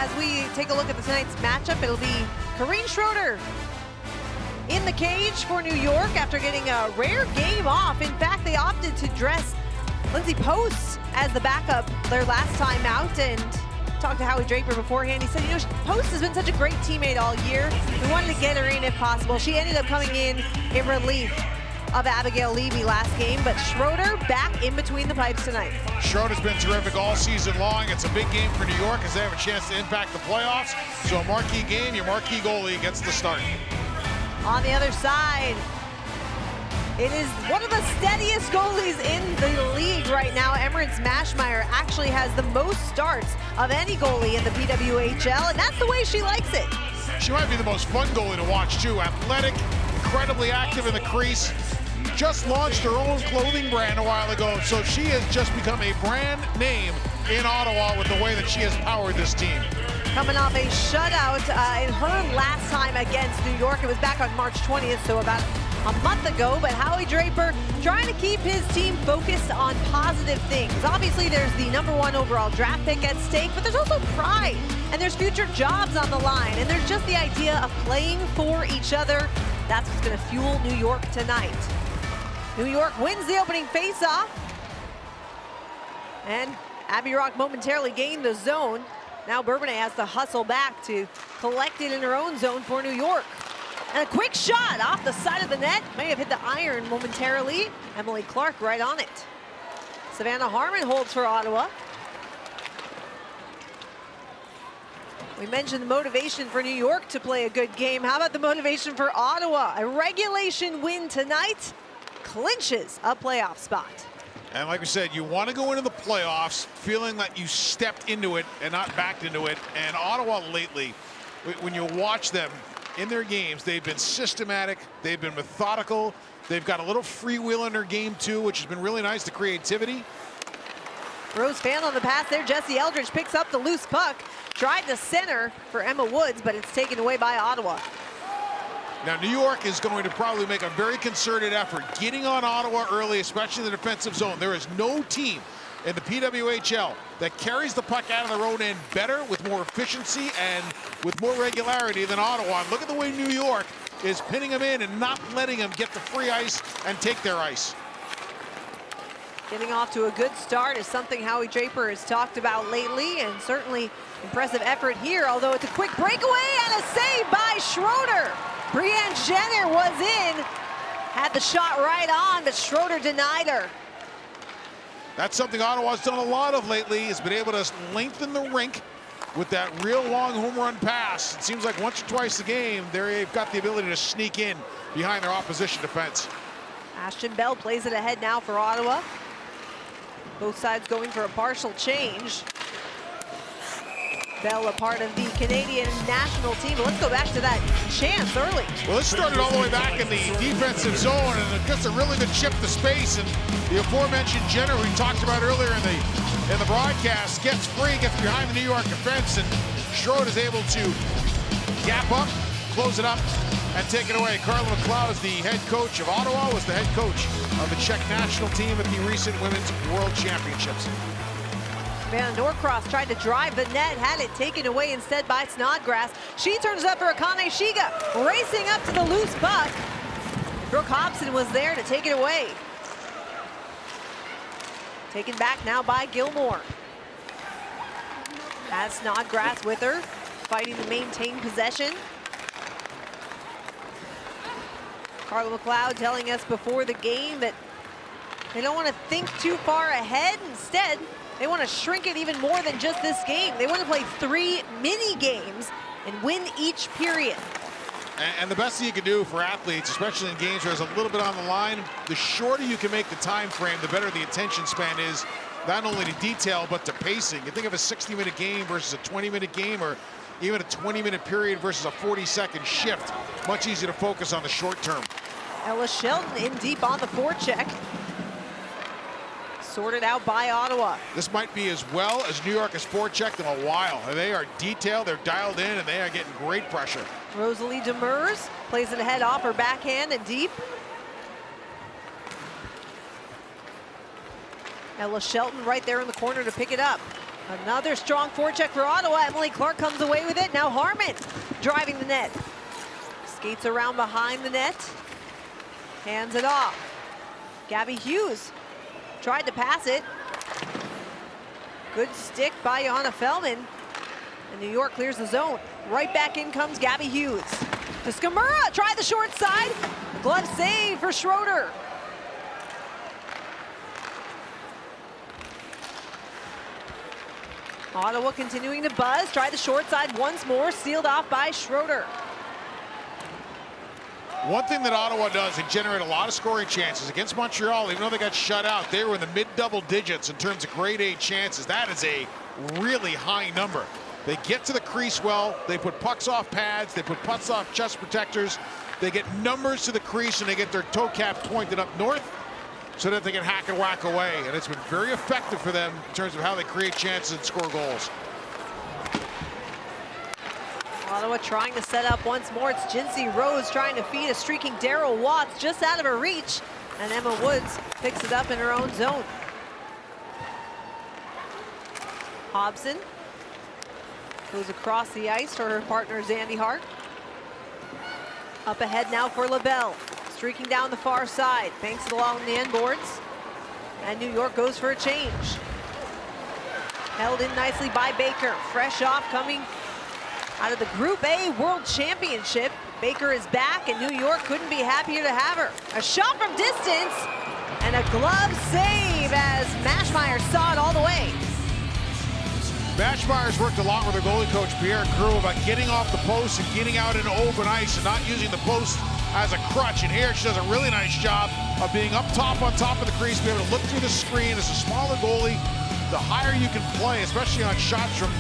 as we take a look at tonight's matchup, it'll be Corrine Schroeder in the cage for New York after getting a rare game off. In fact, they opted to dress Lindsay Post as the backup their last time out, and talked to Howie Draper beforehand. He said, you know, Post has been such a great teammate all year. We wanted to get her in if possible. She ended up coming in relief of Abigail Levy last game, but Schroeder back in between the pipes tonight. Schroeder's been terrific all season long. It's a big game for New York as they have a chance to impact the playoffs. So a marquee game, your marquee goalie gets the start. On the other side, it is one of the steadiest goalies in the league right now. Emirates Mashmeyer actually has the most starts of any goalie in the PWHL, and that's the way she likes it. She might be the most fun goalie to watch too. Athletic, incredibly active in the crease. Just launched her own clothing brand a while ago, so she has just become a brand name in Ottawa with the way that she has powered this team. Coming off a shutout in her last time against New York. It was back on March 20th, so about a month ago, but Howie Draper trying to keep his team focused on positive things. Obviously, there's the #1 overall draft pick at stake, but there's also pride, and there's future jobs on the line, and there's just the idea of playing for each other. That's what's going to fuel New York tonight. New York wins the opening faceoff, and Abby Rock momentarily gained the zone. Now Bourbonnais has to hustle back to collect it in her own zone for New York. And a quick shot off the side of the net. May have hit the iron momentarily. Emily Clark right on it. Savannah Harmon holds for Ottawa. We mentioned the motivation for New York to play a good game. How about the motivation for Ottawa? A regulation win tonight clinches a playoff spot. And like we said, you want to go into the playoffs feeling that you stepped into it and not backed into it. And Ottawa lately, when you watch them in their games, they've been systematic, they've been methodical, they've got a little freewheel in their game too, which has been really nice, the creativity. Rose Fan on the pass there. Jesse Eldridge picks up the loose puck. Tried to center for Emma Woods, but it's taken away by Ottawa. Now, New York is going to probably make a very concerted effort getting on Ottawa early, especially in the defensive zone. There is no team in the PWHL that carries the puck out of their own end better, with more efficiency and with more regularity than Ottawa. And look at the way New York is pinning them in and not letting them get the free ice and take their ice. Getting off to a good start is something Howie Draper has talked about lately, and certainly impressive effort here, although it's a quick breakaway and a save by Schroeder. Brianne Jenner was in, had the shot right on, but Schroeder denied her. That's something Ottawa's done a lot of lately, has been able to lengthen the rink with that real long home run pass. It seems like once or twice a game, they've got the ability to sneak in behind their opposition defense. Ashton Bell plays it ahead now for Ottawa. Both sides going for a partial change. Bell, a part of the Canadian national team. But let's go back to that chance early. Well, this started all the way back in the defensive zone, and it gets a really good chip to space. And the aforementioned Jenner, we talked about earlier in the broadcast, gets free, gets behind the New York defense, and Schroeder is able to gap up, close it up, and take it away. Carla McLeod is the head coach of Ottawa, was the head coach of the Czech national team at the recent Women's World Championships. Van Norcross tried to drive the net, had it taken away instead by Snodgrass. She turns up for Akane Shiga, racing up to the loose puck. Brooke Hobson was there to take it away. Taken back now by Gilmore. Has Snodgrass with her, fighting to maintain possession. Carla McLeod telling us before the game that they don't want to think too far ahead. Instead, they want to shrink it even more than just this game. They want to play 3 mini games and win each period. And the best thing you can do for athletes, especially in games where there's a little bit on the line, the shorter you can make the time frame, the better the attention span is, not only to detail, but to pacing. You think of a 60-minute game versus a 20-minute game, or even a 20-minute period versus a 40-second shift. Much easier to focus on the short term. Ella Shelton in deep on the forecheck. Sorted out by Ottawa. This might be as well as New York has forechecked in a while. They are detailed, they're dialed in, and they are getting great pressure. Rosalie Demers plays it ahead off her backhand and deep. Ella Shelton right there in the corner to pick it up. Another strong forecheck for Ottawa. Emily Clark comes away with it. Now Harmon driving the net. Skates around behind the net. Hands it off. Gabby Hughes tried to pass it. Good stick by Jonna Feldman. And New York clears the zone. Right back in comes Gabby Hughes. To Skamura, try the short side. Glove save for Schroeder. Ottawa continuing to buzz. Try the short side once more. Sealed off by Schroeder. One thing that Ottawa does, they generate a lot of scoring chances. Against Montreal, even though they got shut out, they were in the mid-double digits in terms of grade A chances. That is a really high number. They get to the crease well. They put pucks off pads. They put pucks off chest protectors. They get numbers to the crease, and they get their toe caps pointed up north so that they can hack and whack away. And it's been very effective for them in terms of how they create chances and score goals. Ottawa trying to set up once more. It's Jinsey Rose trying to feed a streaking Daryl Watts just out of her reach. And Emma Woods picks it up in her own zone. Hobson goes across the ice for her partner Zandy Hart. Up ahead now for LaBelle. Streaking down the far side. Banks it along the end boards. And New York goes for a change. Held in nicely by Baker. Fresh off coming out of the Group A World Championship. Baker is back, and New York couldn't be happier to have her. A shot from distance, and a glove save as Mashmeyer saw it all the way. Mashmeyer's worked a lot with her goalie coach, Pierre Crew, about getting off the post and getting out into open ice and not using the post as a crutch. And here she does a really nice job of being up top on top of the crease, be able to look through the screen. As a smaller goalie, the higher you can play, especially on shots from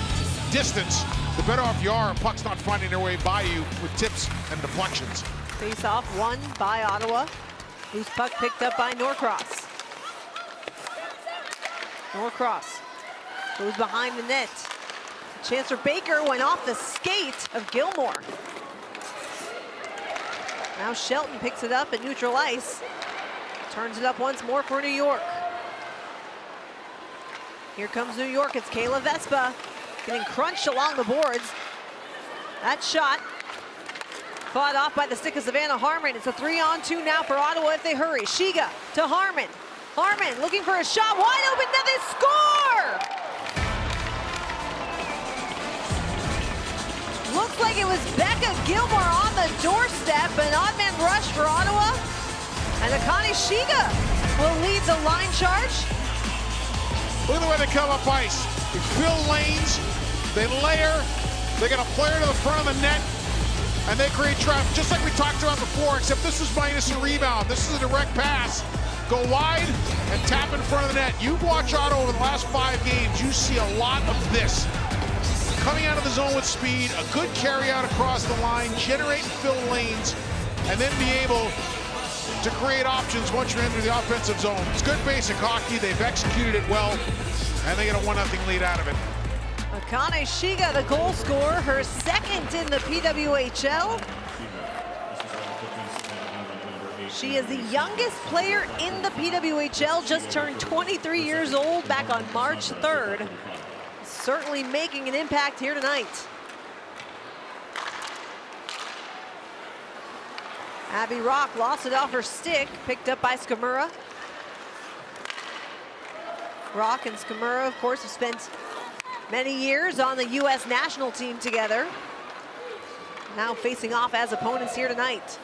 distance, the better off you are, and puck's not finding their way by you with tips and deflections. Face off won by Ottawa. Loose puck picked up by Norcross. Norcross goes behind the net. A chance for Baker went off the skate of Gilmore. Now Shelton picks it up at neutral ice. Turns it up once more for New York. Here comes New York. It's Kayla Vespa getting crunched along the boards. That shot fought off by the stick of Savannah Harmon. It's a 3-on-2 now for Ottawa if they hurry. Shiga to Harmon. Harmon looking for a shot, wide open, now they score! Looks like it was Becca Gilmore on the doorstep, an odd man rush for Ottawa. And Akane Shiga will lead the line charge. Look at the way they come up ice. They fill lanes, they layer, they get a player to the front of the net, and they create traffic, just like we talked about before, except this is minus a rebound. This is a direct pass. Go wide and tap in front of the net. You've watched Ottawa over the last 5 games. You see a lot of this. Coming out of the zone with speed, a good carry out across the line, generate and fill lanes, and then be able to create options once you enter the offensive zone. It's good basic hockey. They've executed it well, and they get a 1-0 lead out of it. Akane Shiga, the goal scorer, her second in the PWHL. She is the youngest player in the PWHL, just turned 23 years old back on March 3rd. Certainly making an impact here tonight. Abby Rock lost it off her stick, picked up by Skamura. Rock and Skamura, of course, have spent many years on the U.S. national team together. Now facing off as opponents here tonight.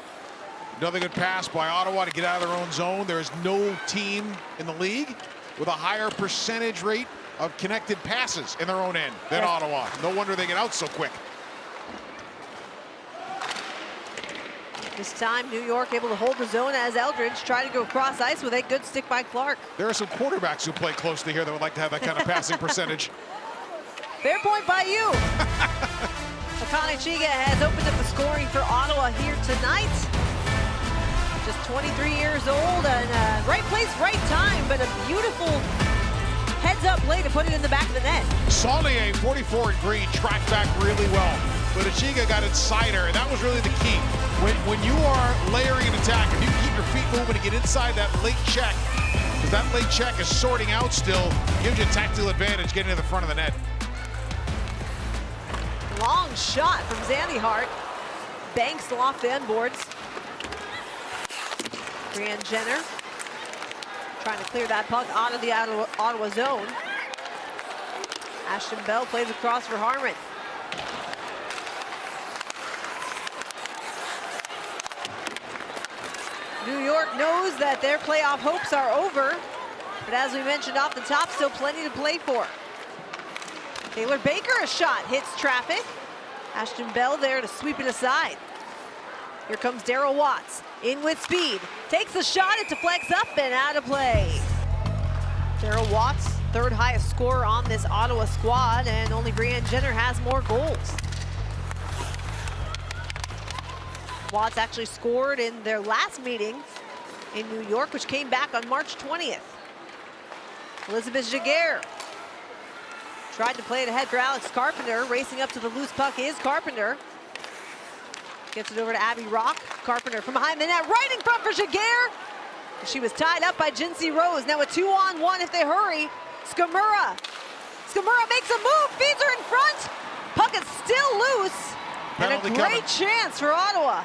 Another good pass by Ottawa to get out of their own zone. There is no team in the league with a higher percentage rate of connected passes in their own end than Ottawa. No wonder they get out so quick. This time, New York able to hold the zone as Eldridge tried to go cross ice with a good stick by Clark. There are some quarterbacks who play closely here that would like to have that kind of passing percentage. Fair point by you. Akane Shiga has opened up the scoring for Ottawa here tonight. Just 23 years old, and right place, right time, but a beautiful heads-up play to put it in the back of the net. Saulnier, 44 in green, tracked back really well. But Shiga got inside her, and that was really the key. When you are layering an attack, if you keep your feet moving to get inside that late check, But that late check is sorting out still. Gives you a tactical advantage getting to the front of the net. Long shot from Zandy Hart. Banks off the end boards. Brianne Jenner trying to clear that puck out of the Ottawa zone. Ashton Bell plays across for Harmon. New York knows that their playoff hopes are over, but as we mentioned off the top, still plenty to play for. Taylor Baker, a shot, hits traffic. Ashton Bell there to sweep it aside. Here comes Daryl Watts, in with speed. Takes the shot, it deflects up and out of play. Daryl Watts, third highest scorer on this Ottawa squad, and only Brianne Jenner has more goals. Watts actually scored in their last meeting in New York, which came back on March 20th. Elizabeth Jaguar tried to play it ahead for Alex Carpenter. Racing up to the loose puck is Carpenter. Gets it over to Abby Rock. Carpenter from behind the net, right in front for Jaguar. She was tied up by Jinsey Rose. Now a 2-on-1 if they hurry. Skamura. Skamura makes a move, feeds her in front. Puck is still loose. Penalty and a great coming. chance for Ottawa.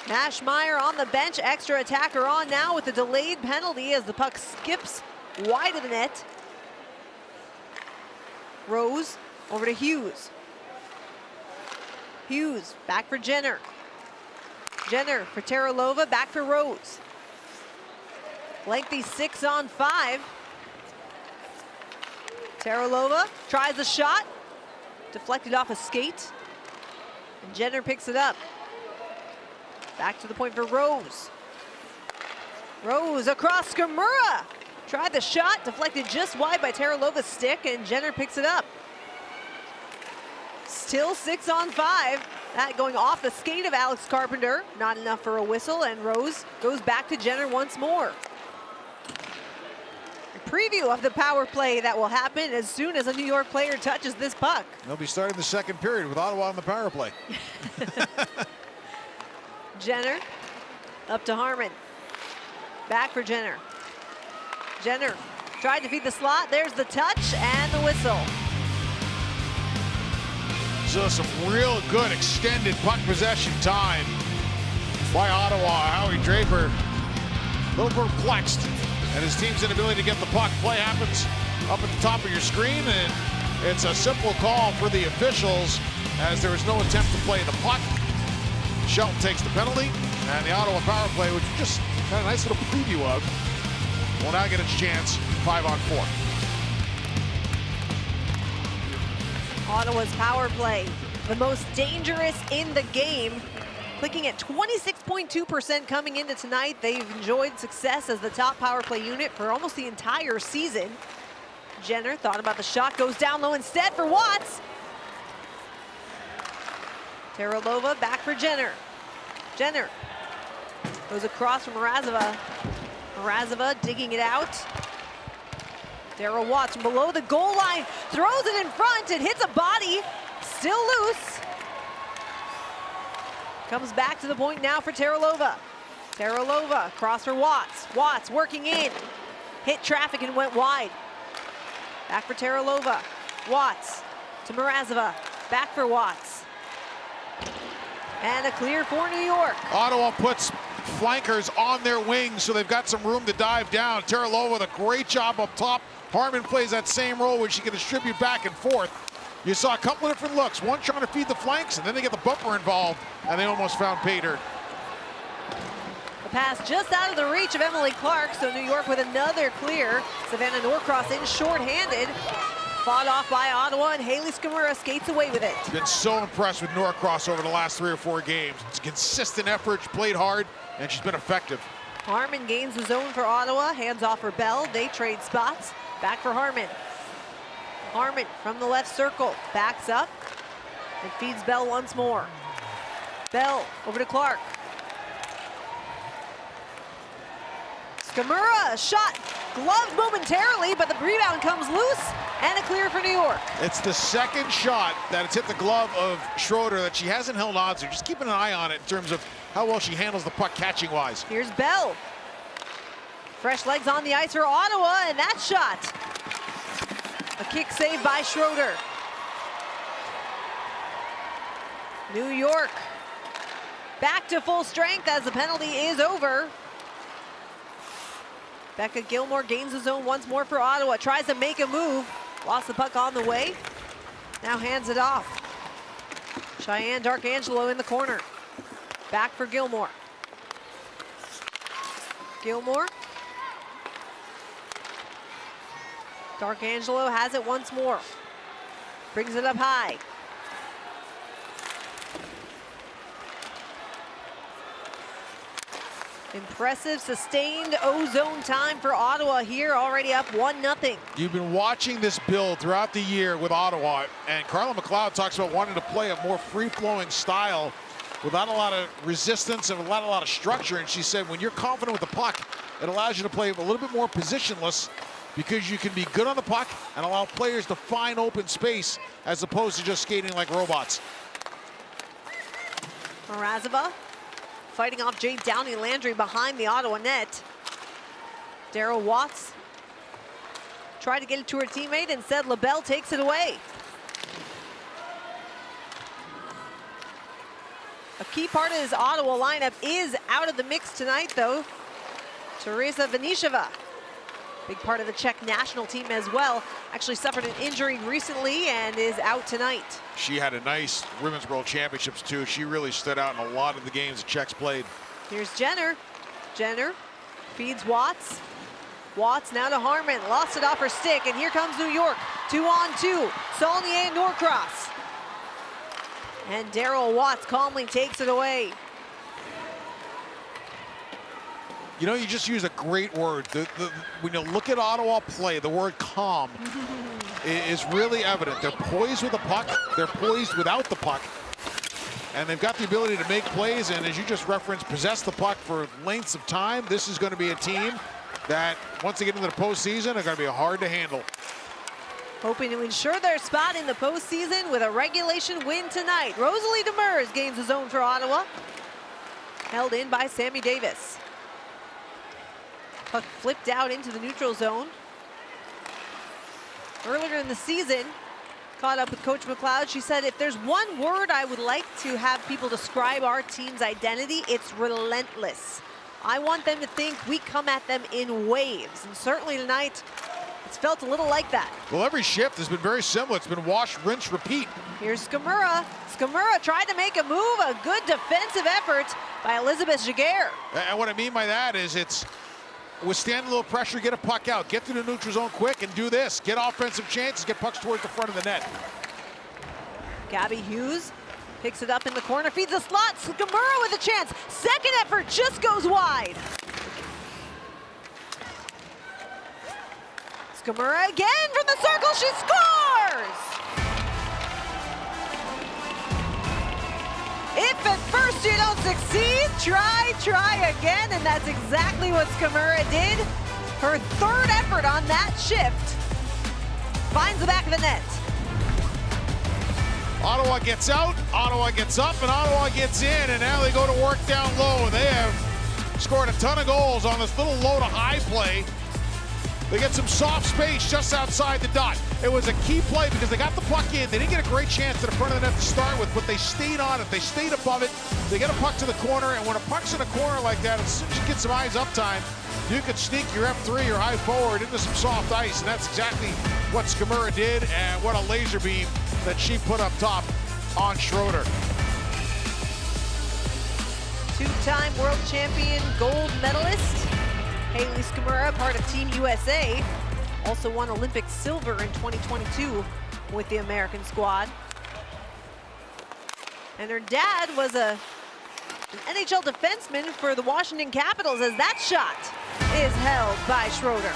Mashmeyer on the bench, extra attacker on now with the delayed penalty as the puck skips wide of the net. Rose over to Hughes. Hughes back for Jenner. Jenner for Terralova, back for Rose. Lengthy 6-on-5. Terralova tries the shot, deflected off a skate, and Jenner picks it up. Back to the point for Rose. Rose across Skamura. Tried the shot, deflected just wide by Terralova's stick, and Jenner picks it up. Still 6-on-5. That going off the skate of Alex Carpenter. Not enough for a whistle, and Rose goes back to Jenner once more. A preview of the power play that will happen as soon as a New York player touches this puck. They'll be starting the second period with Ottawa on the power play. Jenner up to Harmon. Back for Jenner. Jenner tried to feed the slot. There's the touch and the whistle. So some real good extended puck possession time by Ottawa. Howie Draper a little perplexed at his team's inability to get the puck. Play happens up at the top of your screen, and it's a simple call for the officials as there was no attempt to play the puck. Shelton takes the penalty, and the Ottawa power play, which we just got a nice little preview of, will now get its chance 5-on-4. Ottawa's power play, the most dangerous in the game, clicking at 26.2% coming into tonight. They've enjoyed success as the top power play unit for almost the entire season. Jenner thought about the shot, goes down low instead for Watts. Terralova back for Jenner. Jenner goes across from Mrazova. Mrazova digging it out. Daryl Watts from below the goal line, throws it in front, it hits a body, still loose. Comes back to the point now for Terralova. Terralova across for Watts. Watts working in, hit traffic and went wide. Back for Terralova. Watts to Mrazova, back for Watts. And a clear for New York. Ottawa puts flankers on their wings, so they've got some room to dive down. Terralova with a great job up top. Harmon plays that same role where she can distribute back and forth. You saw a couple of different looks. One trying to feed the flanks, and then they get the bumper involved, and they almost found pay dirt. The pass just out of the reach of Emily Clark, so New York with another clear. Savannah Norcross in shorthanded. Fought off by Ottawa, and Haley Skamura skates away with it. Been so impressed with Norcross over the last 3 or 4 games. It's a consistent effort, she played hard, and she's been effective. Harmon gains the zone for Ottawa, hands off for Bell. They trade spots. Back for Harmon. Harmon from the left circle, backs up and feeds Bell once more. Bell over to Clark. Skamura, a shot, gloved momentarily, but the rebound comes loose. And a clear for New York. It's the second shot that it's hit the glove of Schroeder that she hasn't held on to. Just keeping an eye on it in terms of how well she handles the puck catching wise. Here's Bell. Fresh legs on the ice for Ottawa, and that shot. A kick save by Schroeder. New York back to full strength as the penalty is over. Becca Gilmore gains the zone once more for Ottawa. Tries to make a move. Lost the puck on the way. Now hands it off. Cheyenne Darkangelo in the corner. Back for Gilmore. Gilmore. Darkangelo has it once more. Brings it up high. Impressive, sustained O-zone time for Ottawa here, already up 1-0. You've been watching this build throughout the year with Ottawa, and Carla McLeod talks about wanting to play a more free-flowing style without a lot of resistance and without a lot of structure. And she said when you're confident with the puck, it allows you to play a little bit more positionless because you can be good on the puck and allow players to find open space as opposed to just skating like robots. Mrazova fighting off Jade Downey-Landry behind the Ottawa net. Daryl Watts tried to get it to her teammate. Instead, LaBelle takes it away. A key part of this Ottawa lineup is out of the mix tonight, though. Teresa Vanisheva, big part of the Czech national team as well. Actually suffered an injury recently and is out tonight. She had a nice Women's World Championships too. She really stood out in a lot of the games the Czechs played. Here's Jenner. Jenner feeds Watts. Watts now to Harmon. Lost it off her stick, and here comes New York. 2-on-2. Saulnier and Norcross. And Daryl Watts calmly takes it away. You know, you just use a great word. When you look at Ottawa play, the word calm is really evident. They're poised with the puck. They're poised without the puck. And they've got the ability to make plays, and as you just referenced, possess the puck for lengths of time. This is going to be a team that, once they get into the postseason, are going to be hard to handle. Hoping to ensure their spot in the postseason with a regulation win tonight. Rosalie Demers gains the zone for Ottawa. Held in by Sammy Davis. Puck flipped out into the neutral zone. Earlier in the season, caught up with Coach McLeod. She said, if there's one word I would like to have people describe our team's identity, it's relentless. I want them to think we come at them in waves. And certainly tonight, it's felt a little like that. Well, every shift has been very similar. It's been wash, rinse, repeat. Here's Skamura. Skamura tried to make a move. A good defensive effort by Elizabeth Jaguar. And what I mean by that is it's withstand a little pressure, get a puck out, get to the neutral zone quick and do this. Get offensive chances, get pucks towards the front of the net. Gabby Hughes picks it up in the corner, feeds the slot. Skamura with a chance. Second effort just goes wide. Skamura again from the circle, she scores! If at first you don't succeed, try again, and that's exactly what Skamura did. Her third effort on that shift finds the back of the net. Ottawa gets out, Ottawa gets up, and Ottawa gets in, and now they go to work down low. They have scored a ton of goals on this little low to high play. They get some soft space just outside the dot. It was a key play because they got the puck in. They didn't get a great chance to the front of the net to start with, but they stayed on it. They stayed above it. They get a puck to the corner, and when a puck's in a corner like that, as soon as you get some eyes up time, you could sneak your F3 or high forward into some soft ice, and that's exactly what Skamura did, and what a laser beam that she put up top on Schroeder. Two-time world champion gold medalist Haley Skamura, part of Team USA, also won Olympic silver in 2022 with the American squad. And her dad was an NHL defenseman for the Washington Capitals, as that shot is held by Schroeder.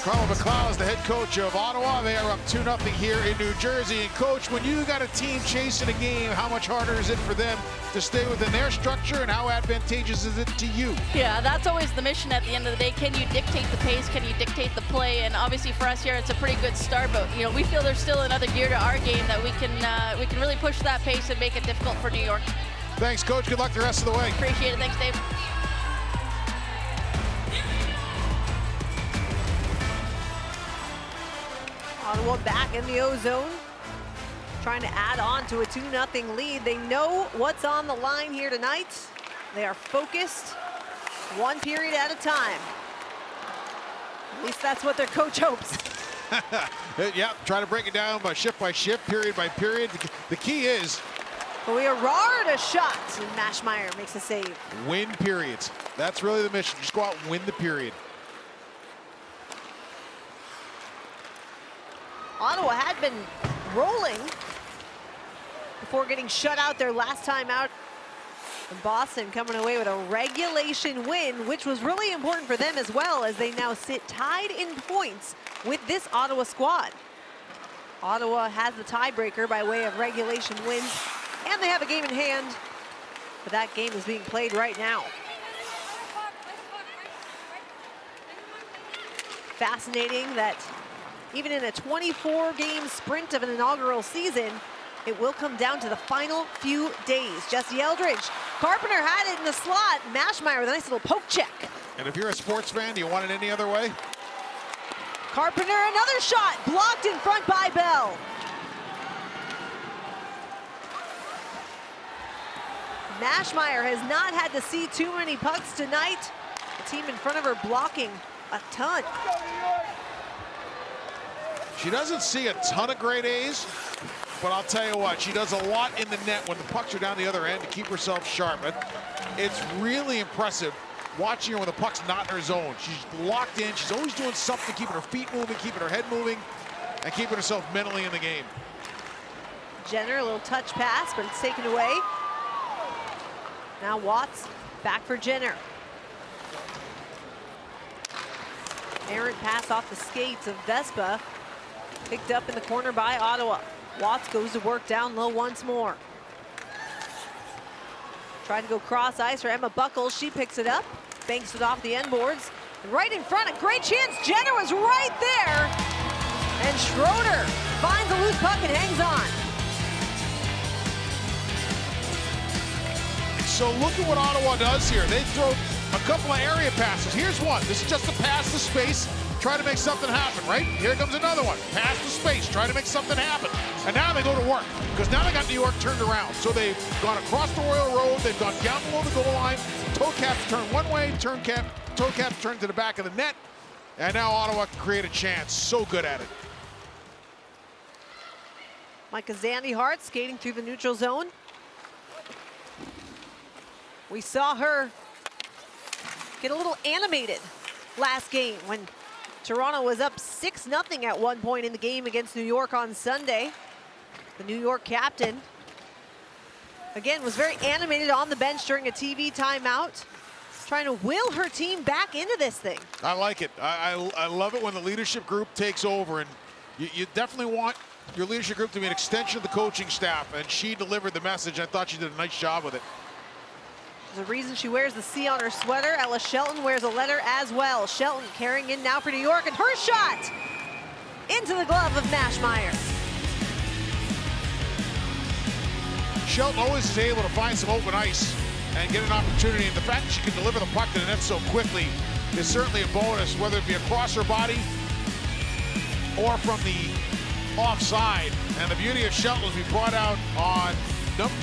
Carlo McLeod is the head coach of Ottawa. They are up 2-0 here in New Jersey. And coach, when you got a team chasing a game, how much harder is it for them to stay within their structure, and how advantageous is it to you? Yeah, that's always the mission at the end of the day. Can you dictate the pace? Can you dictate the play? And obviously for us here, it's a pretty good start, but you know, we feel there's still another gear to our game that we can really push that pace and make it difficult for New York. Thanks, coach. Good luck the rest of the way. Appreciate it. Thanks, Dave. Ottawa back in the O-zone, trying to add on to a 2-0 lead. They know what's on the line here tonight. They are focused, one period at a time. At least that's what their coach hopes. Yeah, try to break it down by shift, period by period. The key is We Gerard a shot, and Mashmeyer makes a save. Win periods. That's really the mission. Just go out and win the period. Ottawa had been rolling before getting shut out their last time out. And Boston coming away with a regulation win, which was really important for them as well, as they now sit tied in points with this Ottawa squad. Ottawa has the tiebreaker by way of regulation wins, and they have a game in hand, but that game is being played right now. Fascinating that even in a 24-game sprint of an inaugural season, it will come down to the final few days. Jesse Eldridge, Carpenter had it in the slot. Mashmeyer with a nice little poke check. And if you're a sports fan, do you want it any other way? Carpenter, another shot, blocked in front by Bell. Mashmeyer has not had to see too many pucks tonight. The team in front of her blocking a ton. She doesn't see a ton of grade A's, but I'll tell you what, she does a lot in the net when the pucks are down the other end to keep herself sharp. It's really impressive watching her when the puck's not in her zone. She's locked in. She's always doing something, keeping her feet moving, keeping her head moving, and keeping herself mentally in the game. Jenner, a little touch pass, but it's taken away. Now Watts back for Jenner. Errant pass off the skates of Vespa. Picked up in the corner by Ottawa. Watts goes to work down low once more. Tried to go cross ice for Emma Buckles. She picks it up, banks it off the end boards. And right in front, a great chance. Jenner was right there. And Schroeder finds a loose puck and hangs on. So look at what Ottawa does here. They throw a couple of area passes. Here's one. This is just a pass to space. Try to make something happen, right? Here comes another one. Pass to space, try to make something happen. And now they go to work, because now they got New York turned around. So they've gone across the Royal Road, they've gone down below the goal line, toe caps turn one way, toe caps turn to the back of the net, and now Ottawa can create a chance. So good at it. Micah Zandy-Hart skating through the neutral zone. We saw her get a little animated last game when Toronto was up 6-0 at one point in the game against New York on Sunday. The New York captain, again, was very animated on the bench during a TV timeout, trying to will her team back into this thing. I like it. I love it when the leadership group takes over, and you definitely want your leadership group to be an extension of the coaching staff, and she delivered the message. I thought she did a nice job with it. There's a reason she wears the C on her sweater. Ella Shelton wears a letter as well. Shelton carrying in now for New York, and her shot into the glove of Mashmeyer. Shelton always is able to find some open ice and get an opportunity, and the fact that she can deliver the puck to the net so quickly is certainly a bonus, whether it be across her body or from the offside. And the beauty of Shelton, as we brought out on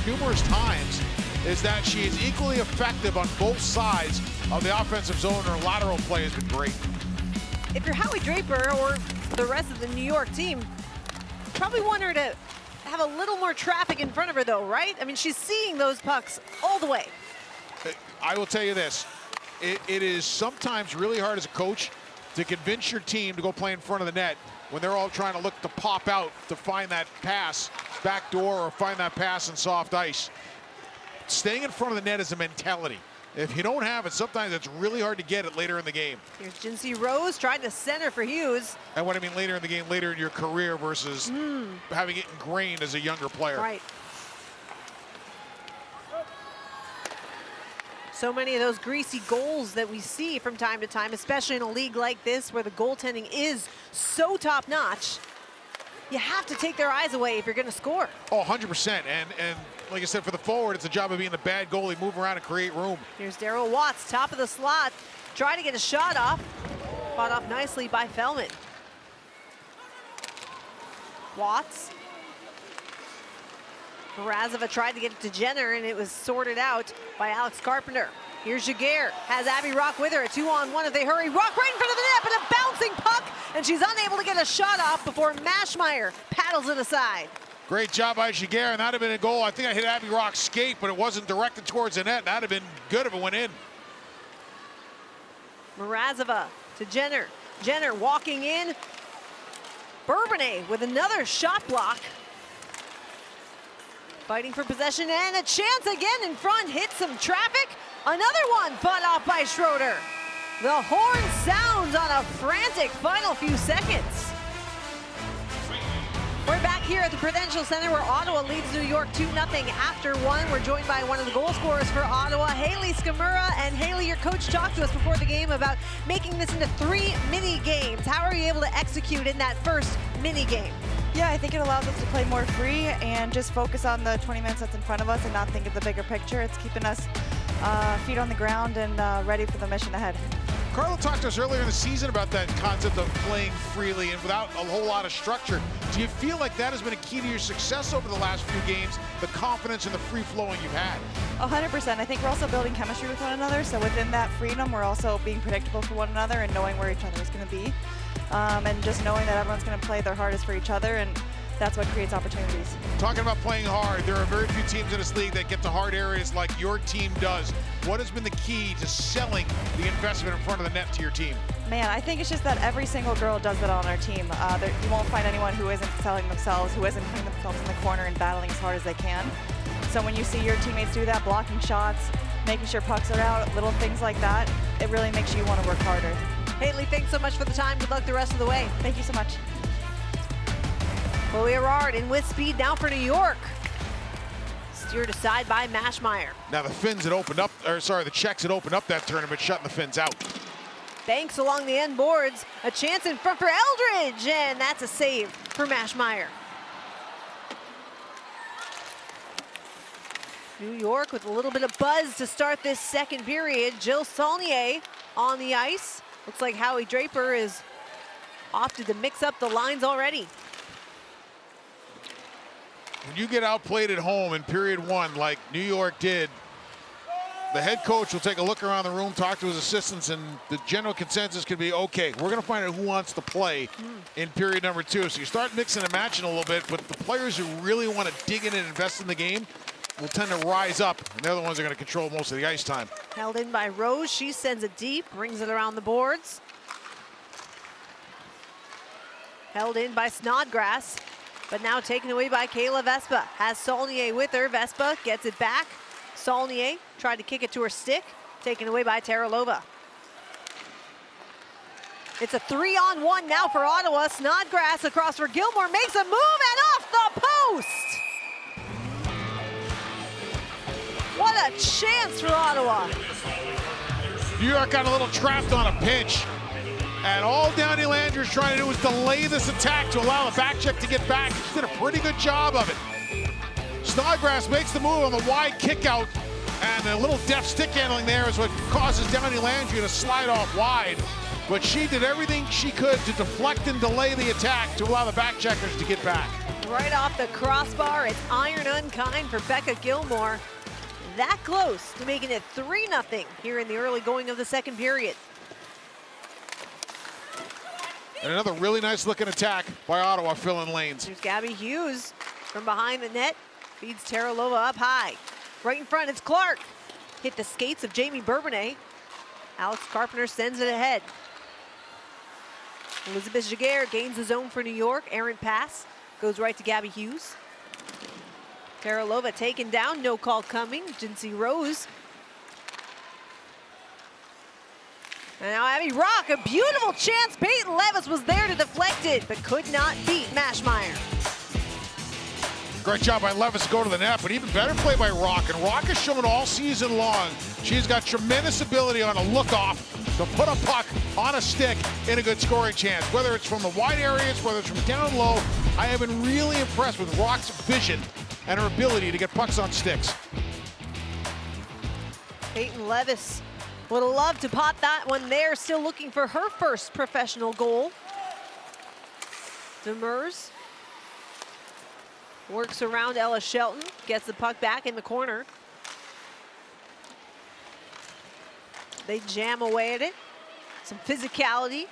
numerous times, is that she is equally effective on both sides of the offensive zone. Her lateral play has been great. If you're Howie Draper or the rest of the New York team, probably want her to have a little more traffic in front of her though, right? I mean, she's seeing those pucks all the way. I will tell you this, it is sometimes really hard as a coach to convince your team to go play in front of the net when they're all trying to look to pop out to find that pass back door or find that pass in soft ice. Staying in front of the net is a mentality. If you don't have it, sometimes it's really hard to get it later in the game. Here's Jinsey Rose trying to center for Hughes. And what I mean later in the game, later in your career versus having it ingrained as a younger player. Right. So many of those greasy goals that we see from time to time, especially in a league like this where the goaltending is so top-notch. You have to take their eyes away if you're going to score. Oh, 100%. And like I said, for the forward, it's a job of being the bad goalie, move around and create room. Here's Daryl Watts, top of the slot, trying to get a shot off. Fought off nicely by Fellman. Watts. Mrazova tried to get it to Jenner, and it was sorted out by Alex Carpenter. Here's Jaguar, has Abby Rock with her, a 2-on-1 if they hurry. Rock right in front of the net, but a bouncing puck, and she's unable to get a shot off before Maschmeyer paddles it aside. Great job by Jaguar, and that'd have been a goal. I think I hit Abby Rock's skate, but it wasn't directed towards the net. That'd have been good if it went in. Mrazova to Jenner. Jenner walking in. Bourbonnais with another shot block. Fighting for possession and a chance again in front. Hit some traffic. Another one fought off by Schroeder. The horn sounds on a frantic final few seconds. We're back here at the Prudential Center where Ottawa leads New York 2-0 after one. We're joined by one of the goal scorers for Ottawa, Haley Skamura. And Haley, your coach talked to us before the game about making this into 3 mini games. How are you able to execute in that first mini game? Yeah, I think it allows us to play more free and just focus on the 20 minutes that's in front of us and not think of the bigger picture. It's keeping us feet on the ground and ready for the mission ahead. Carlo talked to us earlier in the season about that concept of playing freely and without a whole lot of structure. Do you feel like that has been a key to your success over the last few games, the confidence and the free-flowing you've had? 100%. I think we're also building chemistry with one another, so within that freedom, we're also being predictable for one another and knowing where each other is going to be. And just knowing that everyone's going to play their hardest for each other, and that's what creates opportunities. Talking about playing hard, there are very few teams in this league that get to hard areas like your team does. What has been the key to selling the investment in front of the net to your team? Man, I think it's just that every single girl does that on our team. You won't find anyone who isn't selling themselves, who isn't putting themselves in the corner and battling as hard as they can. So when you see your teammates do that, blocking shots, making sure pucks are out, little things like that, it really makes you want to work harder. Haley, thanks so much for the time. Good luck the rest of the way. Thank you so much. Chloe Erard in with speed now for New York. Steered aside by Maschmeyer. Now the Finns had opened up, or sorry, the Czechs had opened up that tournament, shutting the Finns out. Banks along the end boards. A chance in front for Eldridge, and that's a save for Maschmeyer. New York with a little bit of buzz to start this second period. Jill Saulnier on the ice. Looks like Howie Draper is opted to mix up the lines already. When you get outplayed at home in period one like New York did, the head coach will take a look around the room, talk to his assistants, and the general consensus could be, okay, we're going to find out who wants to play in period number 2. So you start mixing and matching a little bit, but the players who really want to dig in and invest in the game will tend to rise up, and they're the ones that are going to control most of the ice time. Held in by Rose. She sends it deep, brings it around the boards. Held in by Snodgrass, but now taken away by Kayla Vespa. Has Saulnier with her. Vespa gets it back. Saulnier tried to kick it to her stick, taken away by Taralova. It's a 3-on-1 now for Ottawa. Snodgrass across for Gilmore, makes a move and off the post! What a chance for Ottawa. New York got a little trapped on a pinch, and all Downey Landry's trying to do is delay this attack to allow the back check to get back. She did a pretty good job of it. Snodgrass makes the move on the wide kick out, and a little deft stick handling there is what causes Downey Landry to slide off wide. But she did everything she could to deflect and delay the attack to allow the back checkers to get back. Right off the crossbar, it's iron unkind for Becca Gilmore. That close to making it 3-0 here in the early going of the second period. And another really nice looking attack by Ottawa filling lanes. There's Gabby Hughes from behind the net. Feeds Taralova up high. Right in front, it's Clark. Hit the skates of Jamie Bourbonnais. Alex Carpenter sends it ahead. Elizabeth Jaguar gains the zone for New York. Errant pass goes right to Gabby Hughes. Taralova taken down, no call coming. Jinsey Rose And now Abby Rock, a beautiful chance. Peyton Levis was there to deflect it, but could not beat Mashmeyer. Great job by Levis to go to the net, but even better play by Rock. And Rock has shown all season long she's got tremendous ability on a look-off to put a puck on a stick in a good scoring chance. Whether it's from the wide areas, whether it's from down low, I have been really impressed with Rock's vision and her ability to get pucks on sticks. Peyton Levis would have loved to pot that one there, still looking for her first professional goal. Demers works around Ella Shelton, gets the puck back in the corner. They jam away at it. Some physicality.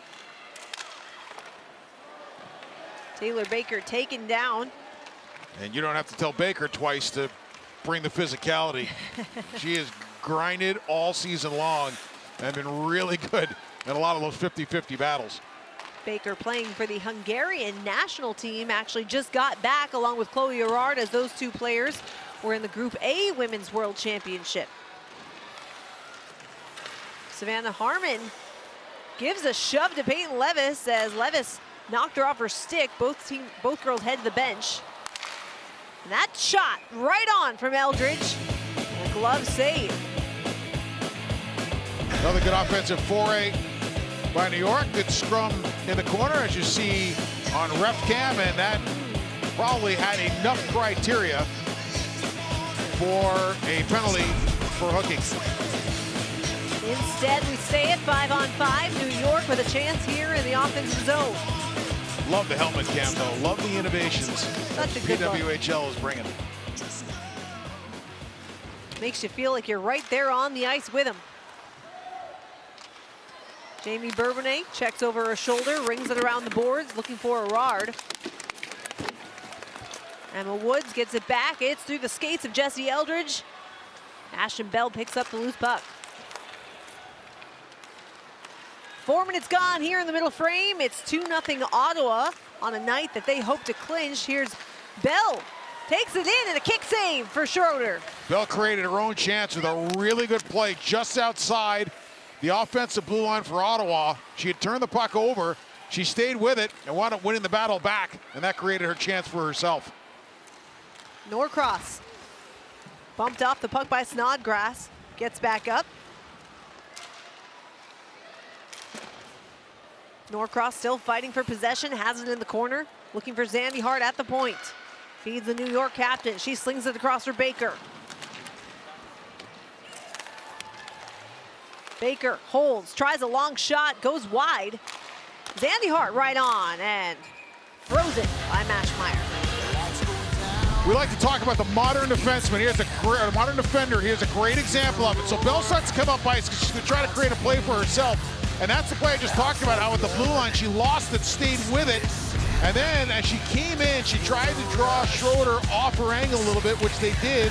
Taylor Baker taken down. And you don't have to tell Baker twice to bring the physicality. She has grinded all season long and been really good in a lot of those 50-50 battles. Baker playing for the Hungarian national team, actually just got back along with Chloe Gerard, as those two players were in the Group A Women's World Championship. Savannah Harmon gives a shove to Peyton Levis as Levis knocked her off her stick. Both girls head to the bench. And that shot right on from Eldridge. And a glove save. Another good offensive foray by New York. Good scrum in the corner, as you see on ref cam, and that probably had enough criteria for a penalty for hooking. Instead, we stay at 5-on-5. New York with a chance here in the offensive zone. Love the helmet cam, though. Love the innovations Such a that good PWHL is bringing. Makes you feel like you're right there on the ice with him. Jamie Bourbonnais checks over her shoulder, rings it around the boards, looking for Gerard. Emma Woods gets it back. It's through the skates of Jessie Eldridge. Ashton Bell picks up the loose puck. 4 minutes gone here in the middle frame. It's 2-0 Ottawa on a night that they hope to clinch. Here's Bell. Takes it in and a kick save for Schroeder. Bell created her own chance with a really good play just outside the offensive blue line for Ottawa. She had turned the puck over. She stayed with it and wound up winning the battle back, and that created her chance for herself. Norcross bumped off the puck by Snodgrass. Gets back up. Norcross still fighting for possession, has it in the corner, looking for Zandy Hart at the point. Feeds the New York captain. She slings it across for Baker. Baker holds, tries a long shot, goes wide. Zandy Hart right on and throws it by Mashmeyer. We like to talk about the modern defenseman. Here's a modern defender. Here's a great example of it. So Bell starts to come up ice because she's going to try to create a play for herself. And that's the play I just talked about, how with the blue line, she lost it, stayed with it. And then as she came in, she tried to draw Schroeder off her angle a little bit, which they did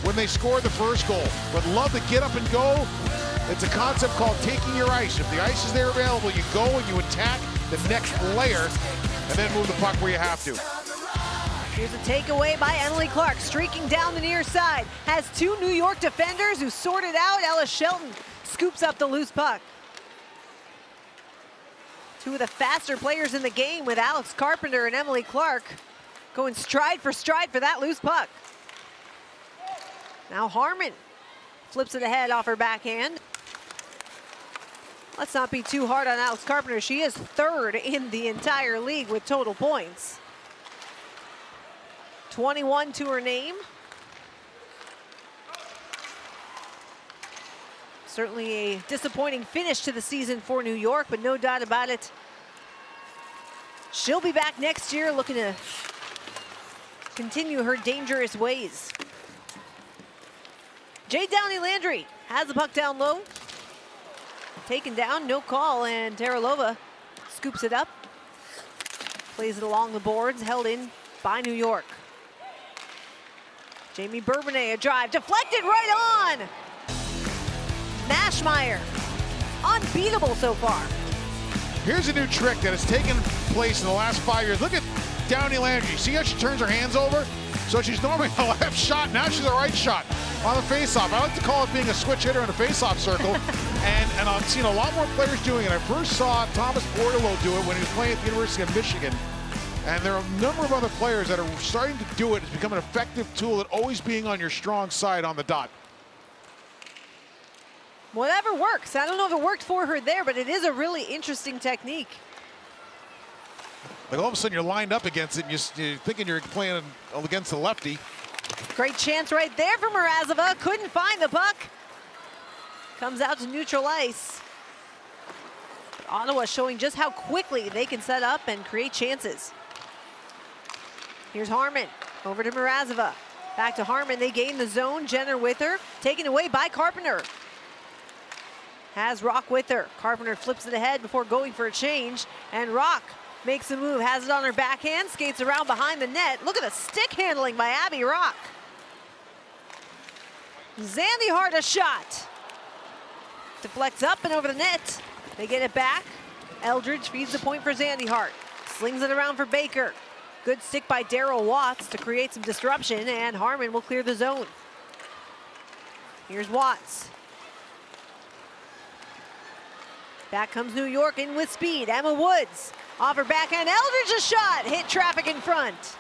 when they scored the first goal. But love to get up and go. It's a concept called taking your ice. If the ice is there available, you go and you attack the next player and then move the puck where you have to. Here's a takeaway by Emily Clark, streaking down the near side. Has two New York defenders who sort it out. Ella Shelton scoops up the loose puck. Two of the faster players in the game with Alex Carpenter and Emily Clark going stride for that loose puck. Now Harmon flips it ahead off her backhand. Let's not be too hard on Alex Carpenter. She is third in the entire league with total points. 21 to her name. Certainly a disappointing finish to the season for New York, but no doubt about it, she'll be back next year looking to continue her dangerous ways. Jay Downey Landry has the puck down low. Taken down, no call, and Taralova scoops it up. Plays it along the boards, held in by New York. Jamie Bourbonnais, a drive, deflected right on! Mashmeyer, unbeatable so far. Here's a new trick that has taken place in the last 5 years. Look at Downey Landry. See how she turns her hands over? So she's normally a left shot, now she's a right shot on the faceoff. I like to call it being a switch hitter in a faceoff circle. And I've seen a lot more players doing it. I first saw Thomas Bordelot do it when he was playing at the University of Michigan. And there are a number of other players that are starting to do it. It's become an effective tool at always being on your strong side on the dot. Whatever works. I don't know if it worked for her there, but it is a really interesting technique. Like all of a sudden you're lined up against it and you're thinking you're playing against the lefty. Great chance right there for Mrazova. Couldn't find the puck. Comes out to neutral ice. Ottawa showing just how quickly they can set up and create chances. Here's Harmon, over to Mrazova. Back to Harmon, they gain the zone. Jenner with her, taken away by Carpenter. Has Rock with her. Carpenter flips it ahead before going for a change, and Rock makes a move, has it on her backhand, skates around behind the net. Look at the stick handling by Abby Rock. Zandyhart a shot. Deflects up and over the net. They get it back. Eldridge feeds the point for Zandyhart. Slings it around for Baker. Good stick by Daryl Watts to create some disruption, and Harmon will clear the zone. Here's Watts. Back comes New York in with speed. Emma Woods off her backhand. Eldridge a shot. Hit traffic in front.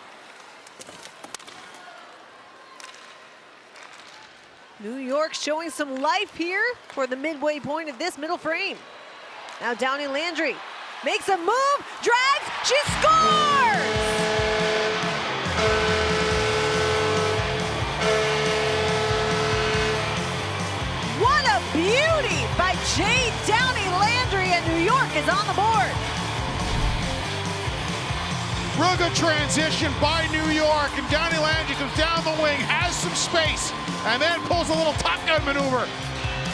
New York showing some life here for the midway point of this middle frame. Now Downey Landry makes a move, drags, she scores! What a beauty by Jade Downey Landry, and New York is on the board. Real good transition by New York, and Downey Landry comes down the wing, has some space, and then pulls a little top gun maneuver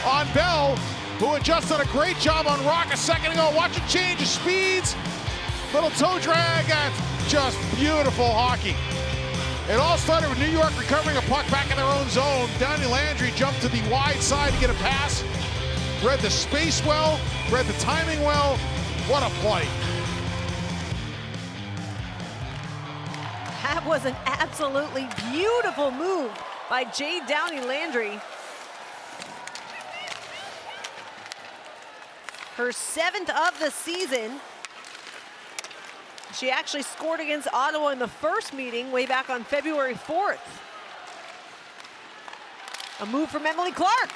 on Bell, who had just done a great job on Rock a second ago. Watch it change of speeds. Little toe drag, and just beautiful hockey. It all started with New York recovering a puck back in their own zone. Downey Landry jumped to the wide side to get a pass. Read the space well, read the timing well. What a play. That was an absolutely beautiful move by Jade Downey Landry. Her 7th of the season. She actually scored against Ottawa in the first meeting way back on February 4th. A move from Emily Clark.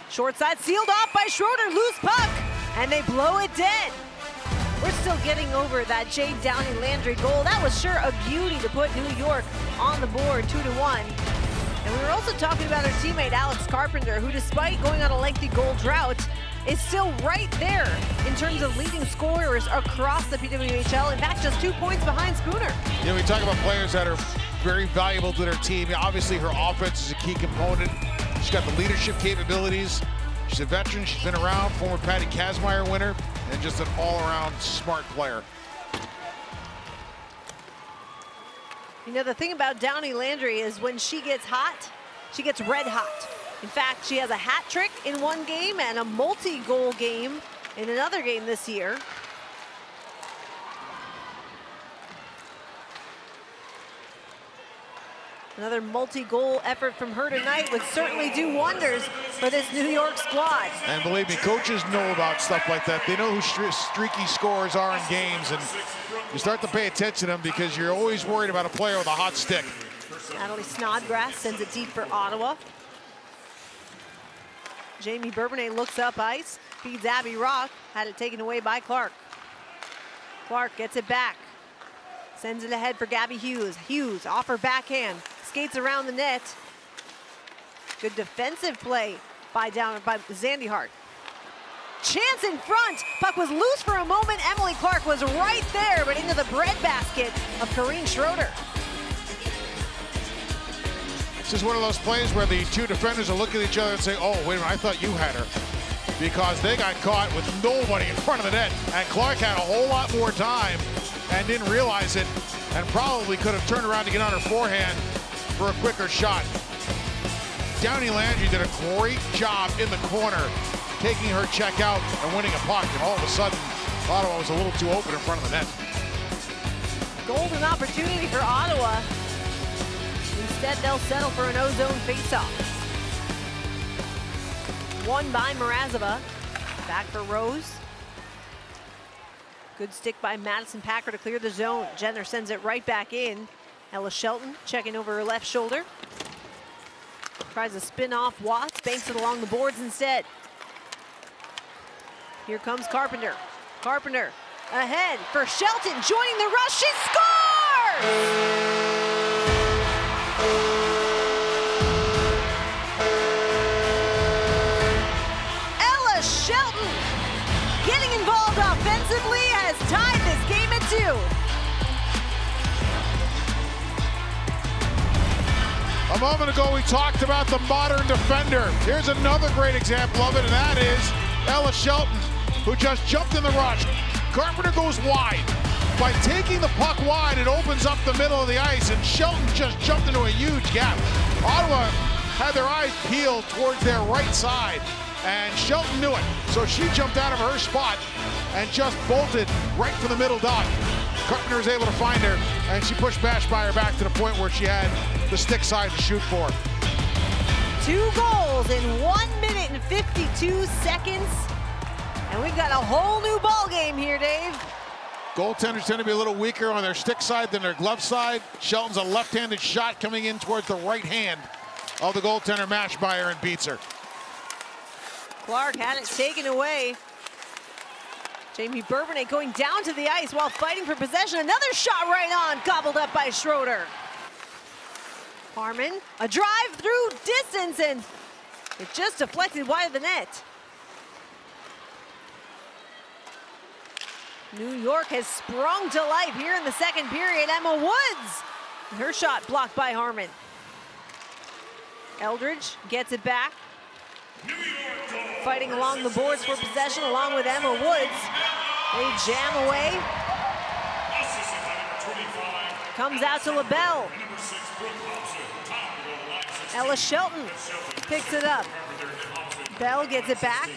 Short side sealed off by Schroeder, loose puck, and they blow it dead. We're still getting over that Jade Downey Landry goal. That was sure a beauty to put New York on the board 2-1. And we were also talking about her teammate Alex Carpenter, who despite going on a lengthy goal drought, is still right there in terms of leading scorers across the PWHL. In fact, just 2 points behind Spooner. You know, we talk about players that are very valuable to their team. Obviously, her offense is a key component. She's got the leadership capabilities. She's a veteran. She's been around, former Patty Kazmaier winner, and just an all-around smart player. You know, the thing about Downey Landry is when she gets hot, she gets red hot. In fact, she has a hat trick in one game and a multi-goal game in another game this year. Another multi-goal effort from her tonight would certainly do wonders for this New York squad. And believe me, coaches know about stuff like that. They know who streaky scorers are in games, and you start to pay attention to them because you're always worried about a player with a hot stick. Natalie Snodgrass sends it deep for Ottawa. Jamie Bourbonnais looks up ice, feeds Abby Rock, had it taken away by Clark. Clark gets it back, sends it ahead for Gabby Hughes. Hughes off her backhand, skates around the net. Good defensive play by Zandyhart. Chance in front, puck was loose for a moment. Emily Clark was right there, but into the breadbasket of Corrine Schroeder. This is one of those plays where the two defenders will look at each other and say, oh, wait a minute, I thought you had her. Because they got caught with nobody in front of the net. And Clark had a whole lot more time and didn't realize it, and probably could have turned around to get on her forehand for a quicker shot. Downey Landry did a great job in the corner, taking her check out and winning a puck. And all of a sudden, Ottawa was a little too open in front of the net. Golden opportunity for Ottawa. Instead, they'll settle for an ozone faceoff. Won by Mrazova. Back for Rose. Good stick by Madison Packer to clear the zone. Jenner sends it right back in. Ella Shelton checking over her left shoulder. Tries to spin off Watts, banks it along the boards instead. Here comes Carpenter. Carpenter ahead for Shelton, joining the rush, she scores! Ella Shelton, getting involved offensively, has tied this game at 2. A moment ago, we talked about the modern defender. Here's another great example of it, and that is Ella Shelton, who just jumped in the rush. Carpenter goes wide. By taking the puck wide, it opens up the middle of the ice, and Shelton just jumped into a huge gap. Ottawa had their eyes peeled towards their right side, and Shelton knew it. So she jumped out of her spot and just bolted right for the middle dot. Carpenter was able to find her, and she pushed Bashmeyer back to the point where she had the stick side to shoot for. 2 goals in 1 minute and 52 seconds. And we've got a whole new ball game here, Dave. Goaltenders tend to be a little weaker on their stick side than their glove side. Shelton's a left-handed shot coming in towards the right hand of the goaltender, Mashmeyer, and beats her. Clark had it taken away. Jamie Bourbonnais going down to the ice while fighting for possession. Another shot right on, gobbled up by Schroeder. Harmon, a drive through distance, and it just deflected wide of the net. New York has sprung to life here in the second period. Emma Woods, her shot blocked by Harmon. Eldridge gets it back. Fighting along the boards for possession along with Emma Woods. They jam away. Comes out to LaBelle. Ella Shelton picks it up. Bell gets it back.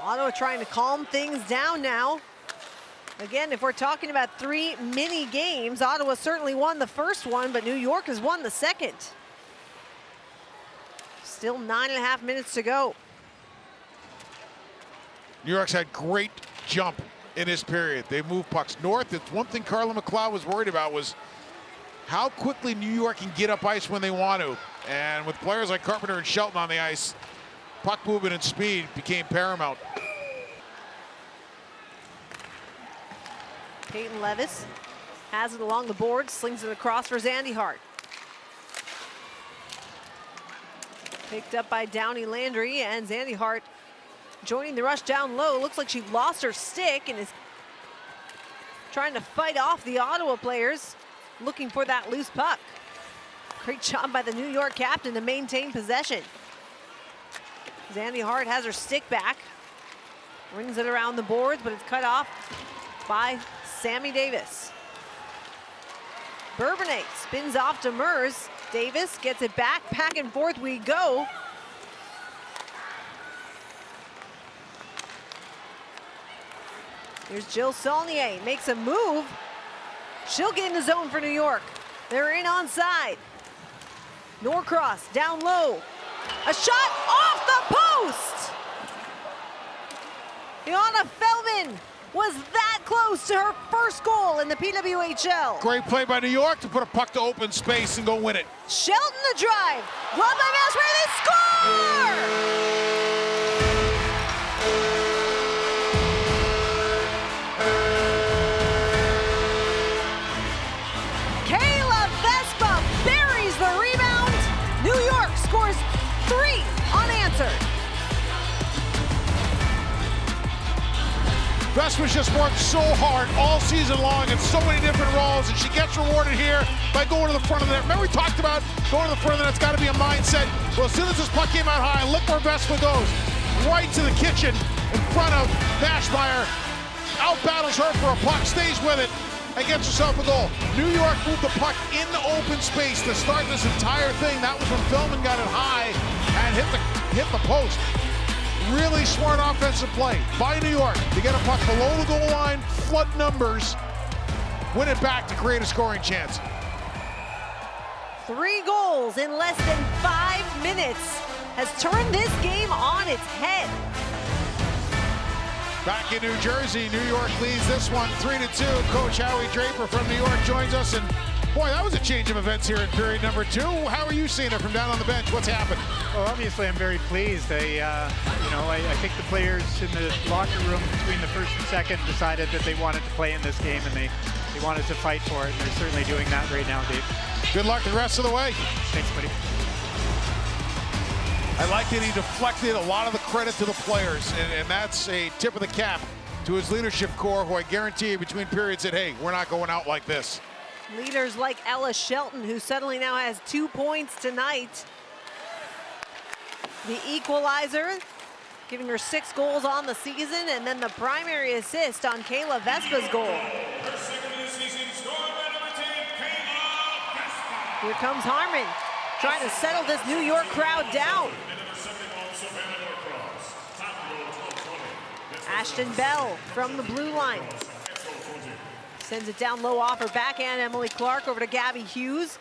Ottawa trying to calm things down now. Again, if we're talking about 3 mini games, Ottawa certainly won the first one, but New York has won the second. Still 9.5 minutes to go. New York's had great jump in this period. They moved pucks north. It's one thing Carla McLeod was worried about was how quickly New York can get up ice when they want to. And with players like Carpenter and Shelton on the ice, puck movement and speed became paramount. Peyton Levis has it along the board, slings it across for Zandy Hart. Picked up by Downey Landry, and Zandy Hart joining the rush down low. Looks like she lost her stick and is trying to fight off the Ottawa players, looking for that loose puck. Great job by the New York captain to maintain possession. Zandy Hart has her stick back, rings it around the boards, but it's cut off by Sammy Davis. Bourbonnais spins off to Mers. Davis gets it back and forth we go. Here's Jill Saulnier, makes a move. She'll get in the zone for New York. They're in onside. Norcross down low. A shot off the post! Iana Feldman was that close to her first goal in the PWHL. Great play by New York to put a puck to open space and go win it. Shelton the drive. Glove by Mashmeyer, they score! Kayla Vespa buries the rebound. New York scores 3 unanswered. Vespa's just worked so hard all season long in so many different roles, and she gets rewarded here by going to the front of the net. Remember we talked about going to the front of the net, it's got to be a mindset. Well, as soon as this puck came out high, look where Vespa goes. Right to the kitchen in front of Mashmeyer. Out-battles her for a puck, stays with it, and gets herself a goal. New York moved the puck in the open space to start this entire thing. That was when Feldman got it high and hit the post. Really smart offensive play by New York to get a puck below the goal line, flood numbers, win it back to create a scoring chance. 3 goals in less than 5 minutes has turned this game on its head. Back in New Jersey, New York leads this one 3-2. Coach Howie Draper from New York joins us, and boy, that was a change of events here in period number 2. How are you seeing it from down on the bench? What's happened? Well, obviously, I'm very pleased. I think the players in the locker room between the first and second decided that they wanted to play in this game, and they wanted to fight for it, and they're certainly doing that right now, Dave. Good luck the rest of the way. Thanks, buddy. I like that he deflected a lot of the credit to the players, and that's a tip of the cap to his leadership core, who I guarantee you between periods said, hey, we're not going out like this. Leaders like Ella Shelton, who suddenly now has 2 points tonight. The equalizer, giving her 6 goals on the season, and then the primary assist on Kayla Vespa's goal. Here comes Harmon, trying to settle this New York crowd down. Ashton Bell from the blue line. Sends it down low off her backhand. Emily Clark over to Gabby Hughes.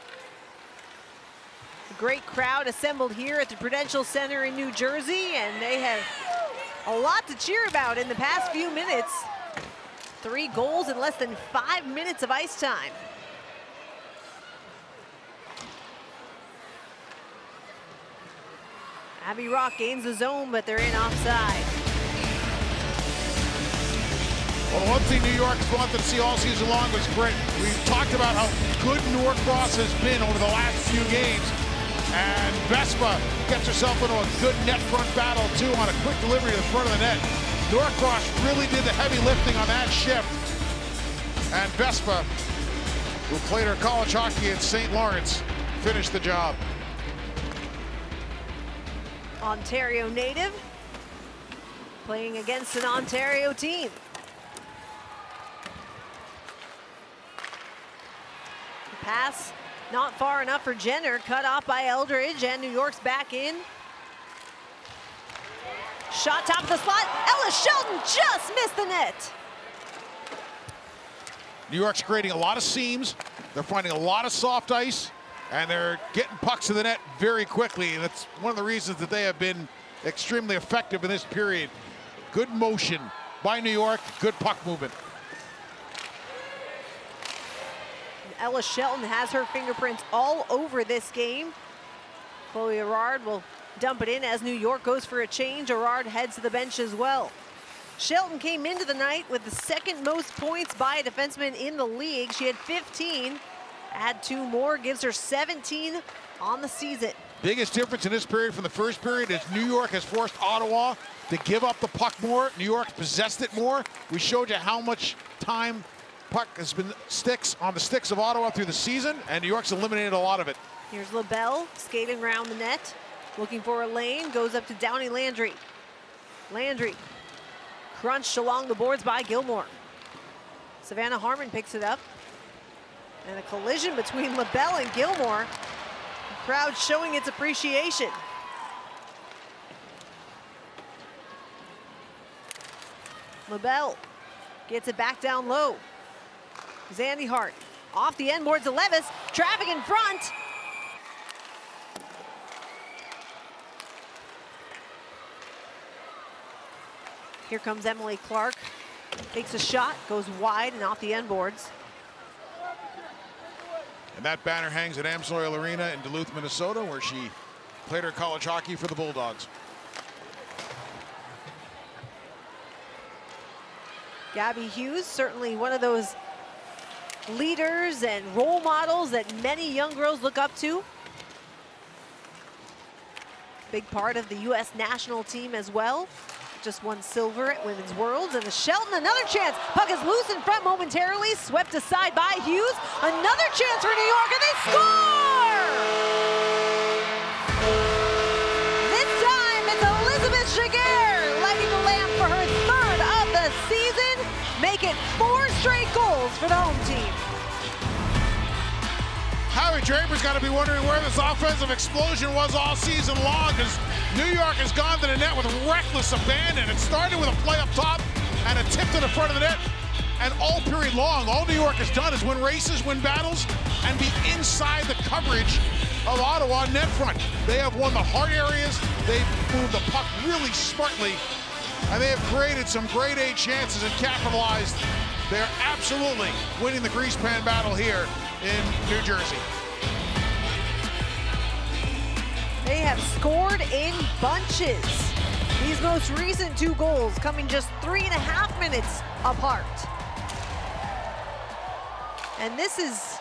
A great crowd assembled here at the Prudential Center in New Jersey, and they have a lot to cheer about in the past few minutes. 3 goals in less than 5 minutes of ice time. Abby Rock gains the zone, but they're in offside. Well, one thing New York's wanted to see all season long was grit. We've talked about how good Norcross has been over the last few games. And Vespa gets herself into a good net front battle, too, on a quick delivery to the front of the net. Norcross really did the heavy lifting on that shift. And Vespa, who played her college hockey at St. Lawrence, finished the job. Ontario native, playing against an Ontario team. Pass not far enough for Jenner, cut off by Eldridge, and New York's back in. Shot top of the slot, Ella Shelton just missed the net. New York's creating a lot of seams, they're finding a lot of soft ice, and they're getting pucks to the net very quickly. And that's one of the reasons that they have been extremely effective in this period. Good motion by New York, good puck movement. Ella Shelton has her fingerprints all over this game. Chloe Arard will dump it in as New York goes for a change. Arard heads to the bench as well. Shelton came into the night with the 2nd most points by a defenseman in the league. She had 15. Add 2 more, gives her 17 on the season. Biggest difference in this period from the first period is New York has forced Ottawa to give up the puck more. New York possessed it more. We showed you how much time puck has been on the sticks of Ottawa through the season, and New York's eliminated a lot of it. Here's LaBelle skating around the net, looking for a lane, goes up to Downey Landry. Landry crunched along the boards by Gilmore. Savannah Harmon picks it up. And a collision between LaBelle and Gilmore. The crowd showing its appreciation. LaBelle gets it back down low. Zandy Hart off the end boards to Levis. Traffic in front. Here comes Emily Clark. Takes a shot, goes wide and off the end boards. And that banner hangs at Amsoil Arena in Duluth, Minnesota, where she played her college hockey for the Bulldogs. Gabby Hughes, certainly one of those leaders and role models that many young girls look up to. Big part of the U.S. national team as well. Just won silver at Women's Worlds. And the Shelton, another chance. Puck is loose in front momentarily, swept aside by Hughes. Another chance for New York, and they score! This time it's Elizabeth Jaguar lighting the lamp for her 3rd of the season. Make it 4 straight goals for the home team. Howie Draper's got to be wondering where this offensive explosion was all season long, because New York has gone to the net with reckless abandon. It started with a play up top and a tip to the front of the net. And all period long, all New York has done is win races, win battles, and be inside the coverage of Ottawa net front. They have won the hard areas. They've moved the puck really smartly, and they have created some grade A chances and capitalized. They're absolutely winning the grease pan battle here in New Jersey. They have scored in bunches. These most recent 2 goals coming just 3.5 minutes apart. And this is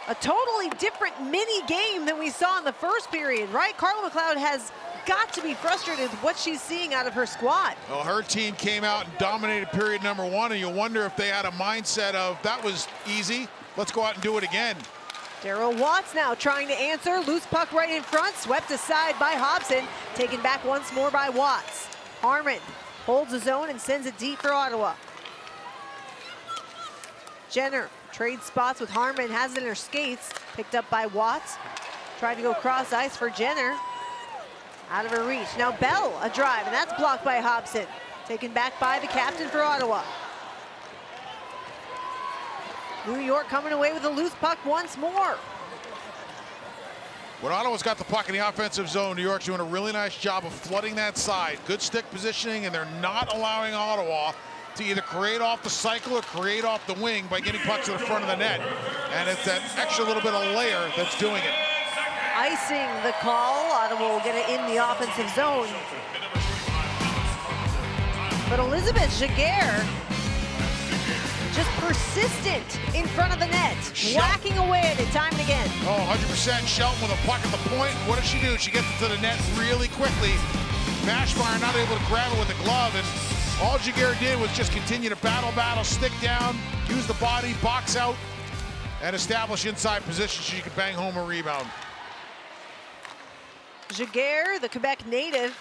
a totally different mini game than we saw in the first period, right? Carla McLeod has got to be frustrated with what she's seeing out of her squad. Well, her team came out and dominated period number 1, and you wonder if they had a mindset of, that was easy, let's go out and do it again. Daryl Watts now trying to answer. Loose puck right in front, swept aside by Hobson. Taken back once more by Watts. Harmon holds his own and sends it deep for Ottawa. Jenner trades spots with Harmon, has it in her skates. Picked up by Watts. Tried to go cross ice for Jenner. Out of her reach. Now Bell, a drive, and that's blocked by Hobson. Taken back by the captain for Ottawa. New York coming away with a loose puck once more. When Ottawa's got the puck in the offensive zone, New York's doing a really nice job of flooding that side. Good stick positioning, and they're not allowing Ottawa to either create off the cycle or create off the wing by getting pucks to the front of the net. And it's that extra little bit of layer that's doing it. Icing the call. Ottawa will get it in the offensive zone. But Elizabeth Jaguar just persistent in front of the net, whacking away at it time and again. Oh, 100% Shelton with a puck at the point. What does she do? She gets it to the net really quickly. Mashmeyer not able to grab it with the glove, and all Jaguar did was just continue to battle, stick down, use the body, box out, and establish inside position so she could bang home a rebound. Jaguar, the Quebec native,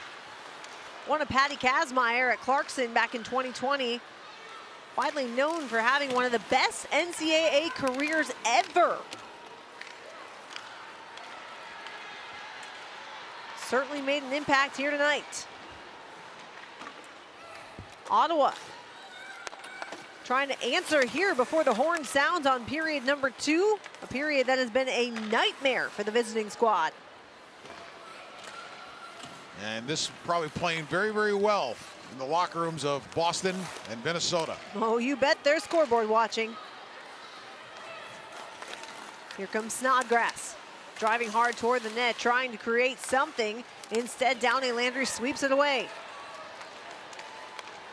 won a Patty Kazmaier at Clarkson back in 2020. Widely known for having one of the best NCAA careers ever. Certainly made an impact here tonight. Ottawa trying to answer here before the horn sounds on period number 2, a period that has been a nightmare for the visiting squad. And this is probably playing very, very well in the locker rooms of Boston and Minnesota. Oh, you bet they're scoreboard watching. Here comes Snodgrass, driving hard toward the net, trying to create something. Instead, Downey Landry sweeps it away.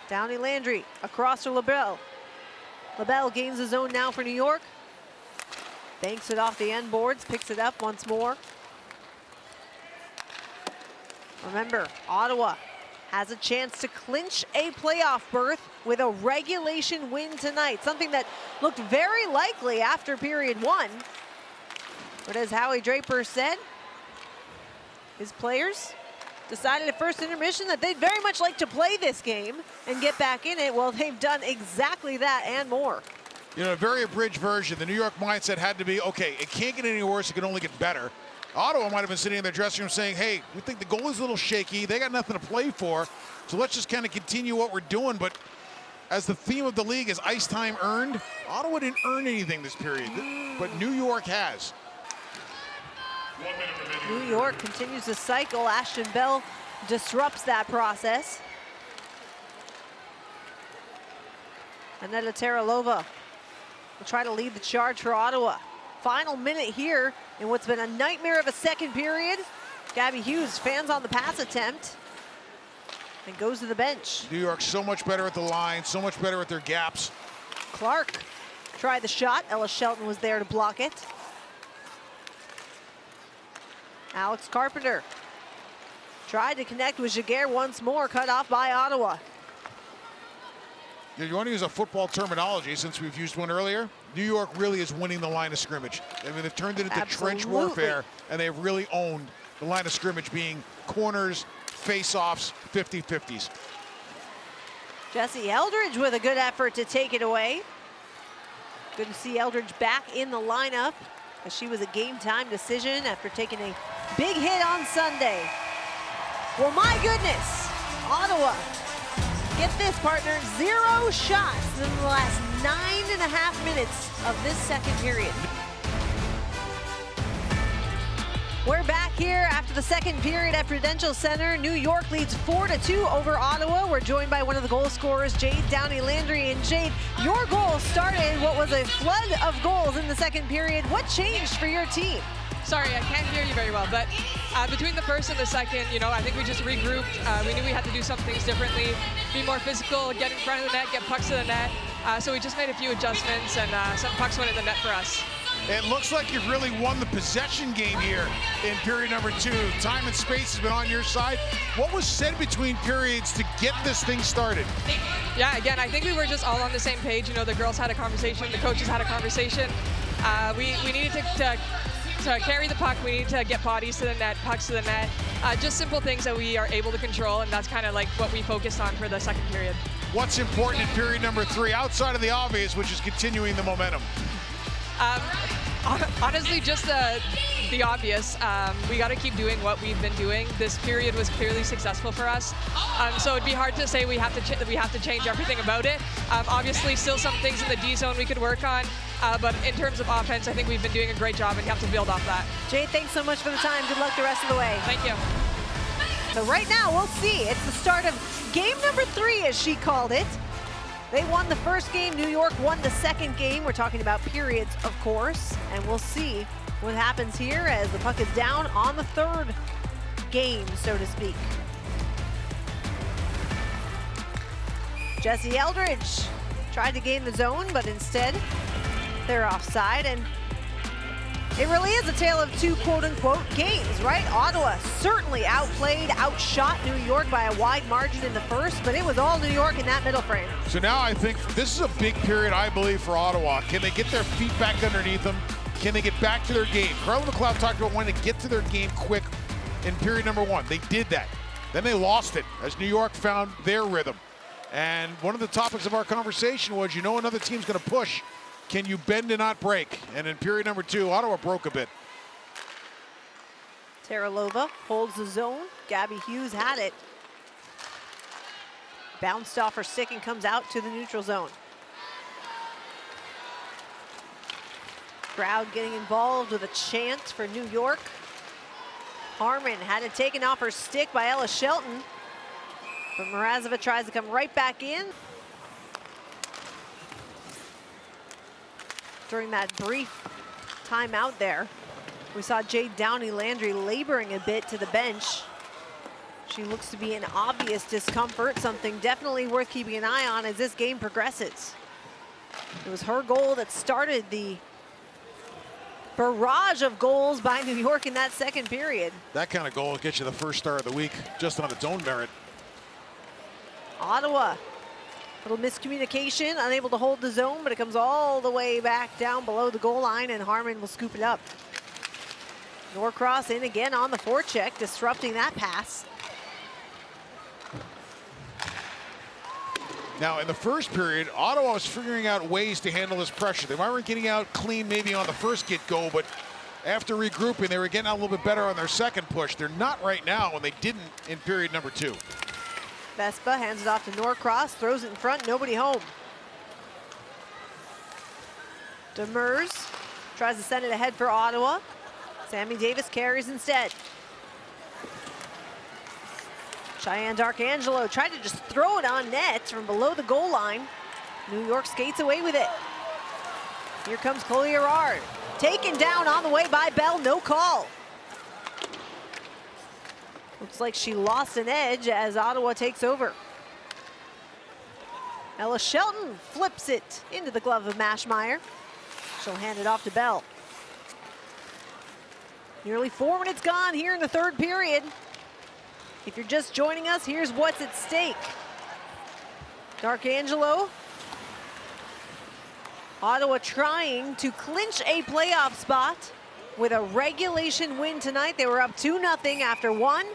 Downey Landry across to LaBelle. LaBelle gains his own now for New York. Banks it off the end boards, picks it up once more. Remember, Ottawa has a chance to clinch a playoff berth with a regulation win tonight, something that looked very likely after period 1. But as Howie Draper said, his players decided at first intermission that they'd very much like to play this game and get back in it. Well, they've done exactly that and more. You know, a very abridged version. The New York mindset had to be, okay, it can't get any worse, it can only get better. Ottawa might have been sitting in their dressing room saying, hey, we think the goal is a little shaky. They got nothing to play for, so let's just kind of continue what we're doing. But as the theme of the league is ice time earned, Ottawa didn't earn anything this period, but New York has. New York continues the cycle. Ashton Bell disrupts that process. Aneta Teralova will try to lead the charge for Ottawa. Final minute here in what's been a nightmare of a second period. Gabby Hughes fans on the pass attempt and goes to the bench. New York so much better at the line, so much better at their gaps. Clark tried the shot. Ella Shelton was there to block it. Alex Carpenter tried to connect with Jaguar once more, cut off by Ottawa. You want to use a football terminology since we've used one earlier? New York really is winning the line of scrimmage. I mean, they've turned it into trench warfare, and they've really owned the line of scrimmage, being corners, face-offs, 50-50s. Jesse Eldridge with a good effort to take it away. Good to see Eldridge back in the lineup, as she was a game-time decision after taking a big hit on Sunday. Well, my goodness, Ottawa, get this, partner, 0 shots in the last 9.5 minutes of this second period. We're back here after the second period at Prudential Center. New York leads 4-2 over Ottawa. We're joined by one of the goal scorers, Jade Downey-Landry. And Jade, your goal started what was a flood of goals in the second period. What changed for your team? Sorry, I can't hear you very well, but between the first and the second, I think we just regrouped. We knew we had to do some things differently, be more physical, get in front of the net, get pucks to the net. So we just made a few adjustments, and some pucks went in the net for us. It looks like you've really won the possession game here in period number 2. Time and space has been on your side. What was said between periods to get this thing started? Yeah, again, I think we were just all on the same page. The girls had a conversation, the coaches had a conversation. We needed to carry the puck, we need to get bodies to the net, pucks to the net. Just simple things that we are able to control, and that's kind of like what we focused on for the second period. What's important in period number 3, outside of the obvious, which is continuing the momentum? Honestly, just the obvious. We got to keep doing what we've been doing. This period was clearly successful for us, so it'd be hard to say we have to change everything about it. Obviously, still some things in the D zone we could work on, but in terms of offense, I think we've been doing a great job, and you have to build off that. Jade, thanks so much for the time. Good luck the rest of the way. Thank you. So right now, we'll see. It's the start of game number 3, as she called it. They won the first game. New York won the second game. We're talking about periods, of course. And we'll see what happens here as the puck is down on the third game, so to speak. Jesse Eldridge tried to gain the zone, but instead they're offside. And it really is a tale of two quote-unquote games, right? Ottawa certainly outplayed, outshot New York by a wide margin in the first, but it was all New York in that middle frame. So now I think this is a big period, I believe, for Ottawa. Can they get their feet back underneath them? Can they get back to their game? Carla McLeod talked about wanting to get to their game quick in period number 1. They did that. Then they lost it as New York found their rhythm. And one of the topics of our conversation was, another team's going to push. Can you bend and not break? And in period number 2, Ottawa broke a bit. Teralova holds the zone. Gabby Hughes had it. Bounced off her stick and comes out to the neutral zone. Crowd getting involved with a chant for New York. Harmon had it taken off her stick by Ella Shelton. But Mrazova tries to come right back in. During that brief timeout there, we saw Jade Downey-Landry laboring a bit to the bench. She looks to be in obvious discomfort, something definitely worth keeping an eye on as this game progresses. It was her goal that started the barrage of goals by New York in that second period. That kind of goal will get you the first star of the week just on its own merit. Ottawa, little miscommunication, unable to hold the zone, but it comes all the way back down below the goal line, and Harmon will scoop it up. Norcross in again on the forecheck, disrupting that pass. Now, in the first period, Ottawa was figuring out ways to handle this pressure. They weren't getting out clean maybe on the first get-go, but after regrouping, they were getting out a little bit better on their second push. They're not right now, and they didn't in period number 2. Vespa hands it off to Norcross, throws it in front, nobody home. Demers tries to send it ahead for Ottawa. Sammy Davis carries instead. Cheyenne D'Arcangelo tried to just throw it on net from below the goal line. New York skates away with it. Here comes Collier-Ard. Taken down on the way by Bell, no call. Looks like she lost an edge as Ottawa takes over. Ella Shelton flips it into the glove of Maschmeyer. She'll hand it off to Bell. Nearly 4 minutes gone here in the third period. If you're just joining us, here's what's at stake. D'Arcangelo. Ottawa trying to clinch a playoff spot with a regulation win tonight. They were up 2-0 after 1.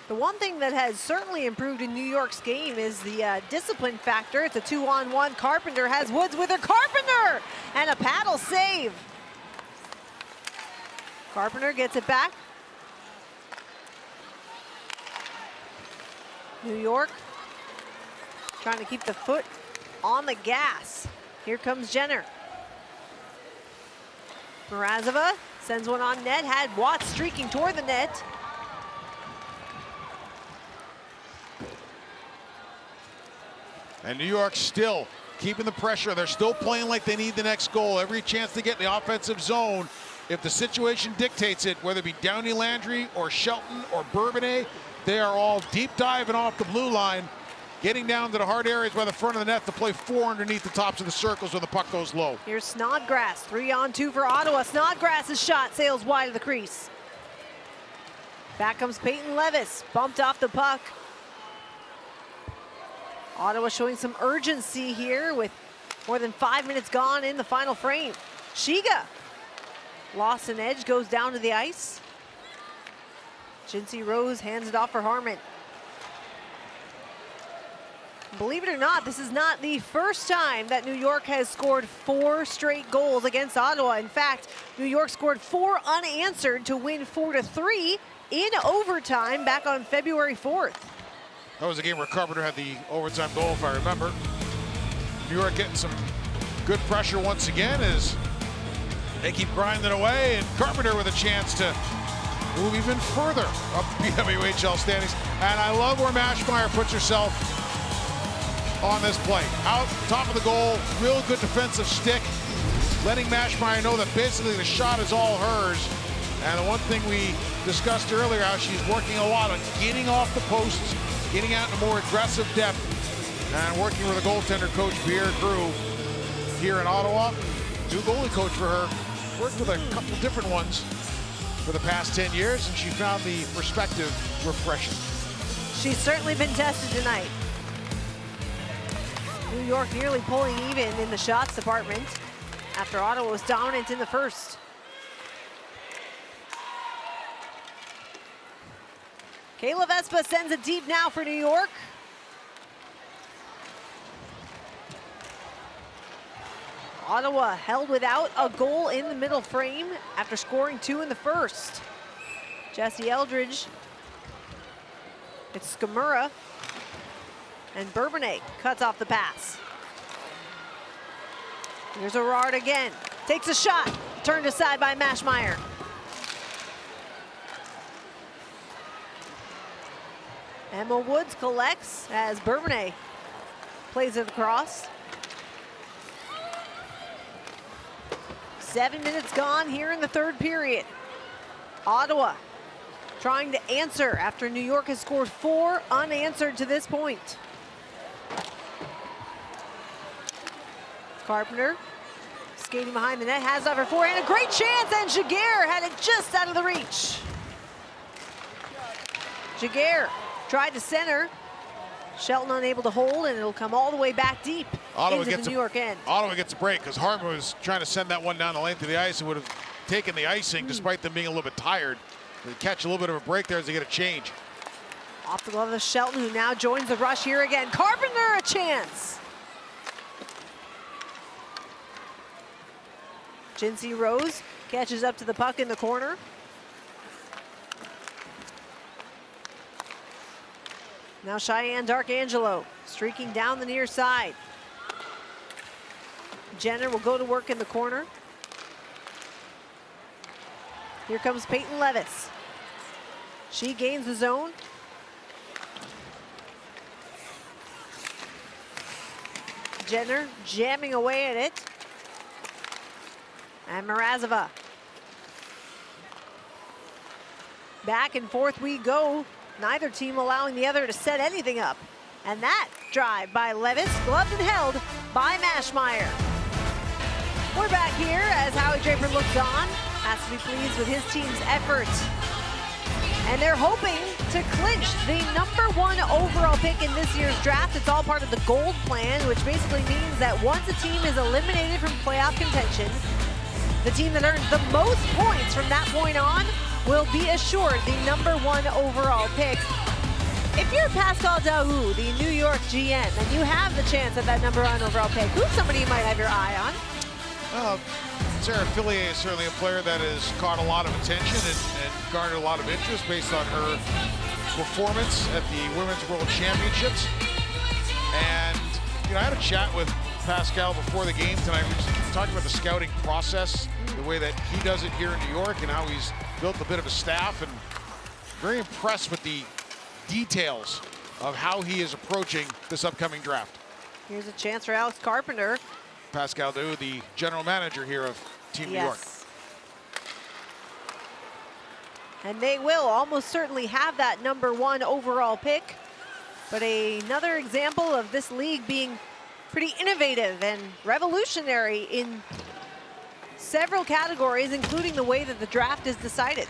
The one thing that has certainly improved in New York's game is the discipline factor. It's a 2-on-1. Carpenter has Woods with her. Carpenter! And a paddle save. Carpenter gets it back. New York trying to keep the foot on the gas. Here comes Jenner. Mrazova sends one on net, had Watts streaking toward the net. And New York still keeping the pressure. They're still playing like they need the next goal. Every chance to get in the offensive zone. If the situation dictates it, whether it be Downey Landry or Shelton or Bourbonnais, they are all deep diving off the blue line, getting down to the hard areas by the front of the net to play 4 underneath the tops of the circles when the puck goes low. Here's Snodgrass, 3-on-2 for Ottawa. Snodgrass's shot sails wide of the crease. Back comes Peyton Levis, bumped off the puck. Ottawa showing some urgency here with more than 5 minutes gone in the final frame. Shiga lost an edge, goes down to the ice. Jinsey Rose hands it off for Harmon. Believe it or not, this is not the first time that New York has scored 4 straight goals against Ottawa. In fact, New York scored 4 unanswered to win 4-3 in overtime back on February 4th. That was a game where Carpenter had the overtime goal, if I remember. New York getting some good pressure once again as they keep grinding away, and Carpenter with a chance to move even further up the PWHL standings. And I love where Mashmeyer puts herself on this play. Out top of the goal, real good defensive stick, letting Mashmeyer know that basically the shot is all hers. And the one thing we discussed earlier, how she's working a lot on getting off the posts, getting out in a more aggressive depth, and working with a goaltender coach, Pierre Crew, here in Ottawa. New goalie coach for her. Worked with a couple different ones for the past 10 years, and she found the perspective refreshing. She's certainly been tested tonight. New York nearly pulling even in the shots department after Ottawa was dominant in the first. Kayla Vespa sends it deep now for New York. Ottawa held without a goal in the middle frame after scoring 2 in the first. Jesse Eldridge, it's Skamura, and Bourbonnais cuts off the pass. Here's Arard again, takes a shot, turned aside by Mashmeyer. Emma Woods collects as Bourbonnais plays it across. 7 minutes gone here in the third period. Ottawa trying to answer after New York has scored 4 unanswered to this point. Carpenter skating behind the net, has it off her forehand, a great chance, and Jaguar had it just out of the reach. Jaguar tried to center. Shelton unable to hold, and it'll come all the way back deep into the New York end. Ottawa gets a break because Harmon was trying to send that one down the length of the ice and would have taken the icing despite them being a little bit tired. They catch a little bit of a break there as they get a change. Off the glove of Shelton, who now joins the rush here again. Carpenter a chance. Jinsey Rose catches up to the puck in the corner. Now Cheyenne Darkangelo streaking down the near side. Jenner will go to work in the corner. Here comes Peyton Levis. She gains the zone. Jenner jamming away at it. And Mrazova. Back and forth we go. Neither team allowing the other to set anything up. And that drive by Levis, gloved and held by Mashmeyer. We're back here as Howie Draper looks on. Has to be pleased with his team's effort. And they're hoping to clinch the #1 overall pick in this year's draft. It's all part of the gold plan, which basically means that once a team is eliminated from playoff contention, the team that earns the most points from that point on will be assured the #1 overall pick. If you're Pascal Daoust, the New York GM, and you have the chance at that #1 overall pick, who's somebody you might have your eye on? Sarah Fillier is certainly a player that has caught a lot of attention and garnered a lot of interest based on her performance at the Women's World Championships. And You know, I had a chat with Pascal before the game tonight. We just talked about the scouting process, the way that he does it here in New York, and how he's built a bit of a staff, and very impressed with the details of how he is approaching this upcoming draft. Here's a chance for Alex Carpenter. Pascal Daoust, the general manager here of Team New York. And they will almost certainly have that #1 overall pick. But another example of this league being pretty innovative and revolutionary in several categories, including the way that the draft is decided.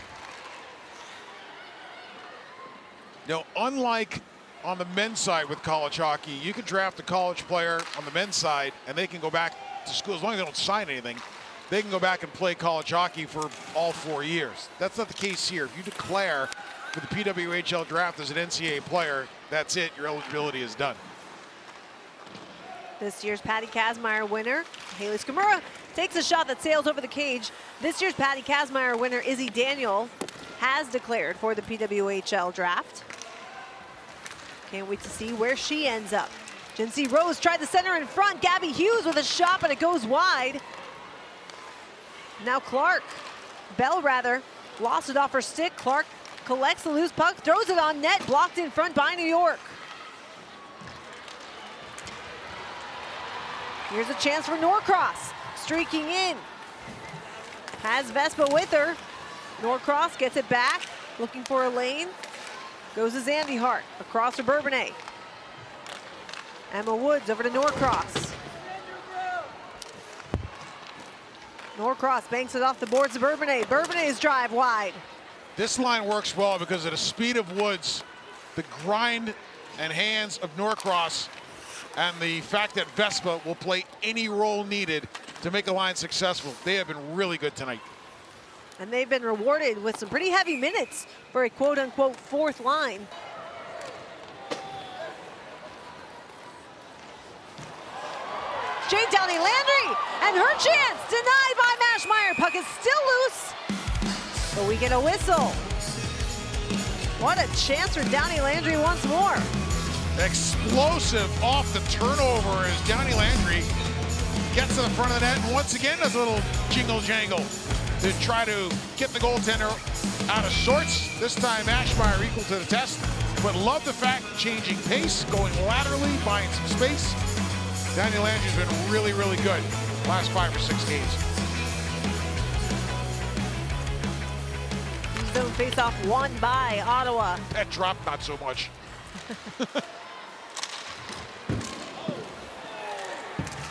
Now, unlike on the men's side with college hockey, you can draft a college player on the men's side and they can go back to school as long as they don't sign anything. They can go back and play college hockey for all 4 years. That's not the case here. If you declare for the PWHL draft as an NCAA player, that's it. Your eligibility is done. This year's Patty Kazmaier winner, Haley Skamura, takes a shot that sails over the cage. This year's Patty Kazmaier winner, Izzy Daniel, has declared for the PWHL draft. Can't wait to see where she ends up. Jinsey Rose tried the center in front. Gabby Hughes with a shot, but it goes wide. Now Bell lost it off her stick. Clark collects the loose puck, throws it on net, blocked in front by New York. Here's a chance for Norcross, streaking in. Has Vespa with her. Norcross gets it back, looking for a lane. Goes to Zandy Hart, across to Bourbonnais. Emma Woods over to Norcross. Norcross banks it off the boards to Bourbonnais. Bourbonnais' drive wide. This line works well because of the speed of Woods, the grind and hands of Norcross, and the fact that Vespa will play any role needed to make a line successful. They have been really good tonight. And they've been rewarded with some pretty heavy minutes for a quote-unquote fourth line. Jade Downey Landry, and her chance denied by Mashmeyer. Puck is still loose, but we get a whistle. What a chance for Downey Landry once more. Explosive off the turnover as Downey Landry gets to the front of the net and once again does a little jingle jangle to try to get the goaltender out of sorts. This time Mashmeyer equal to the test, but love the fact changing pace, going laterally, buying some space. Downey Landry's been really, really good last 5 or 6 games. Zone face-off won by Ottawa. That drop, not so much.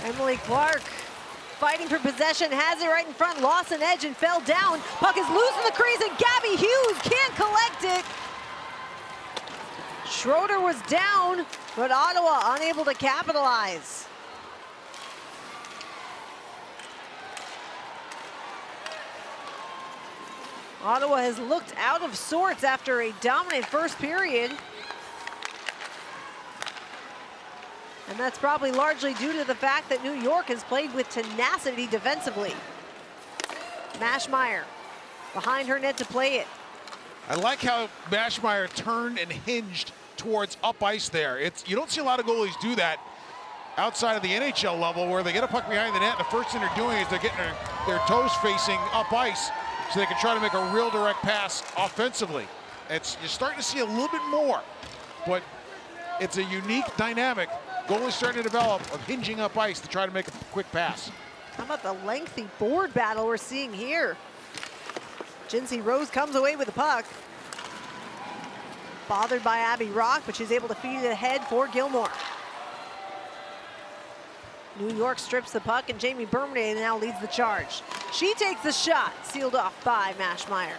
Emily Clark fighting for possession, has it right in front, lost an edge and fell down. Puck is loose in the crease and Gabby Hughes can't collect it. Schroeder was down, but Ottawa unable to capitalize. Ottawa has looked out of sorts after a dominant first period. And that's probably largely due to the fact that New York has played with tenacity defensively. Mashmeyer behind her net to play it. I like how Mashmeyer turned and hinged towards up ice there. You don't see a lot of goalies do that outside of the NHL level where they get a puck behind the net and the first thing they're doing is they're getting their toes facing up ice so they can try to make a real direct pass offensively. You're starting to see a little bit more, but it's a unique dynamic goalie's starting to develop of hinging up ice to try to make a quick pass. How about the lengthy board battle we're seeing here? Jinsey Rose comes away with the puck. Bothered by Abby Rock, but she's able to feed it ahead for Gilmore. New York strips the puck, and Jamie Bourbonnais now leads the charge. She takes the shot, sealed off by Mashmeyer.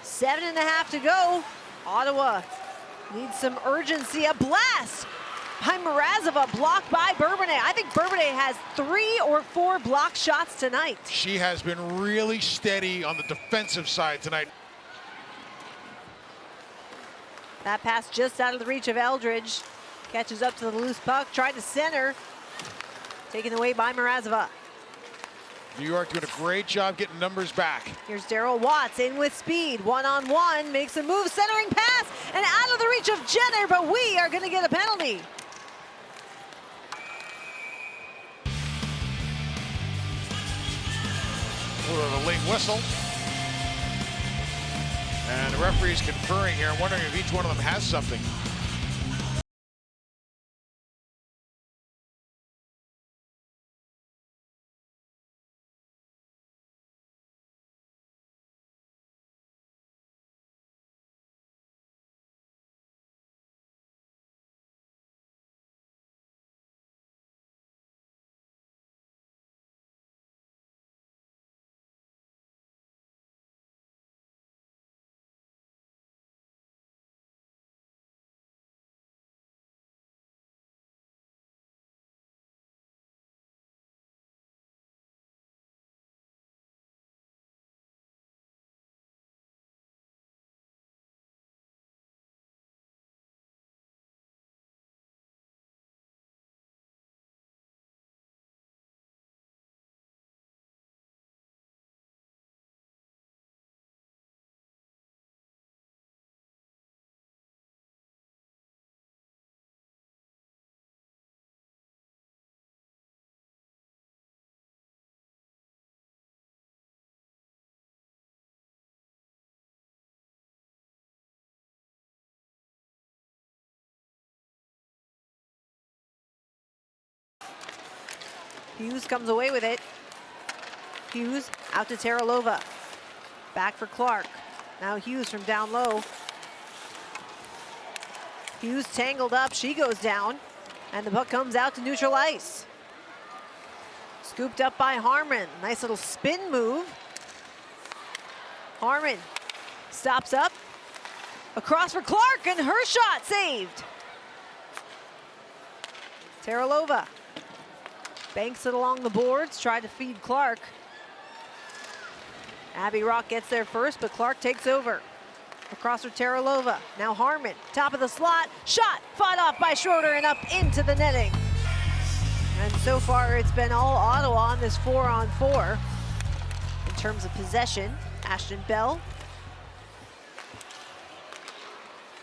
7.5 to go. Ottawa needs some urgency. A blast by Mrazova, blocked by Bourbonnais. I think Bourbonnais has 3 or 4 block shots tonight. She has been really steady on the defensive side tonight. That pass just out of the reach of Eldridge. Catches up to the loose puck, tried to center. Taken away by Mrazova. New York doing a great job getting numbers back. Here's Daryl Watts in with speed. One-on-one, makes a move, centering pass, and out of the reach of Jenner, but we are going to get a penalty. A late whistle. And the referee's conferring here. I'm wondering if each one of them has something. Hughes comes away with it. Hughes out to Teralova. Back for Clark. Now Hughes from down low. Hughes tangled up, she goes down, and the puck comes out to neutral ice. Scooped up by Harmon. Nice little spin move. Harmon stops up. Across for Clark, and her shot saved. Teralova banks it along the boards, tried to feed Clark. Abby Rock gets there first, but Clark takes over. Across for Teralova. Now Harmon, top of the slot. Shot fought off by Schroeder and up into the netting. And so far it's been all Ottawa on this 4-on-4. In terms of possession, Ashton Bell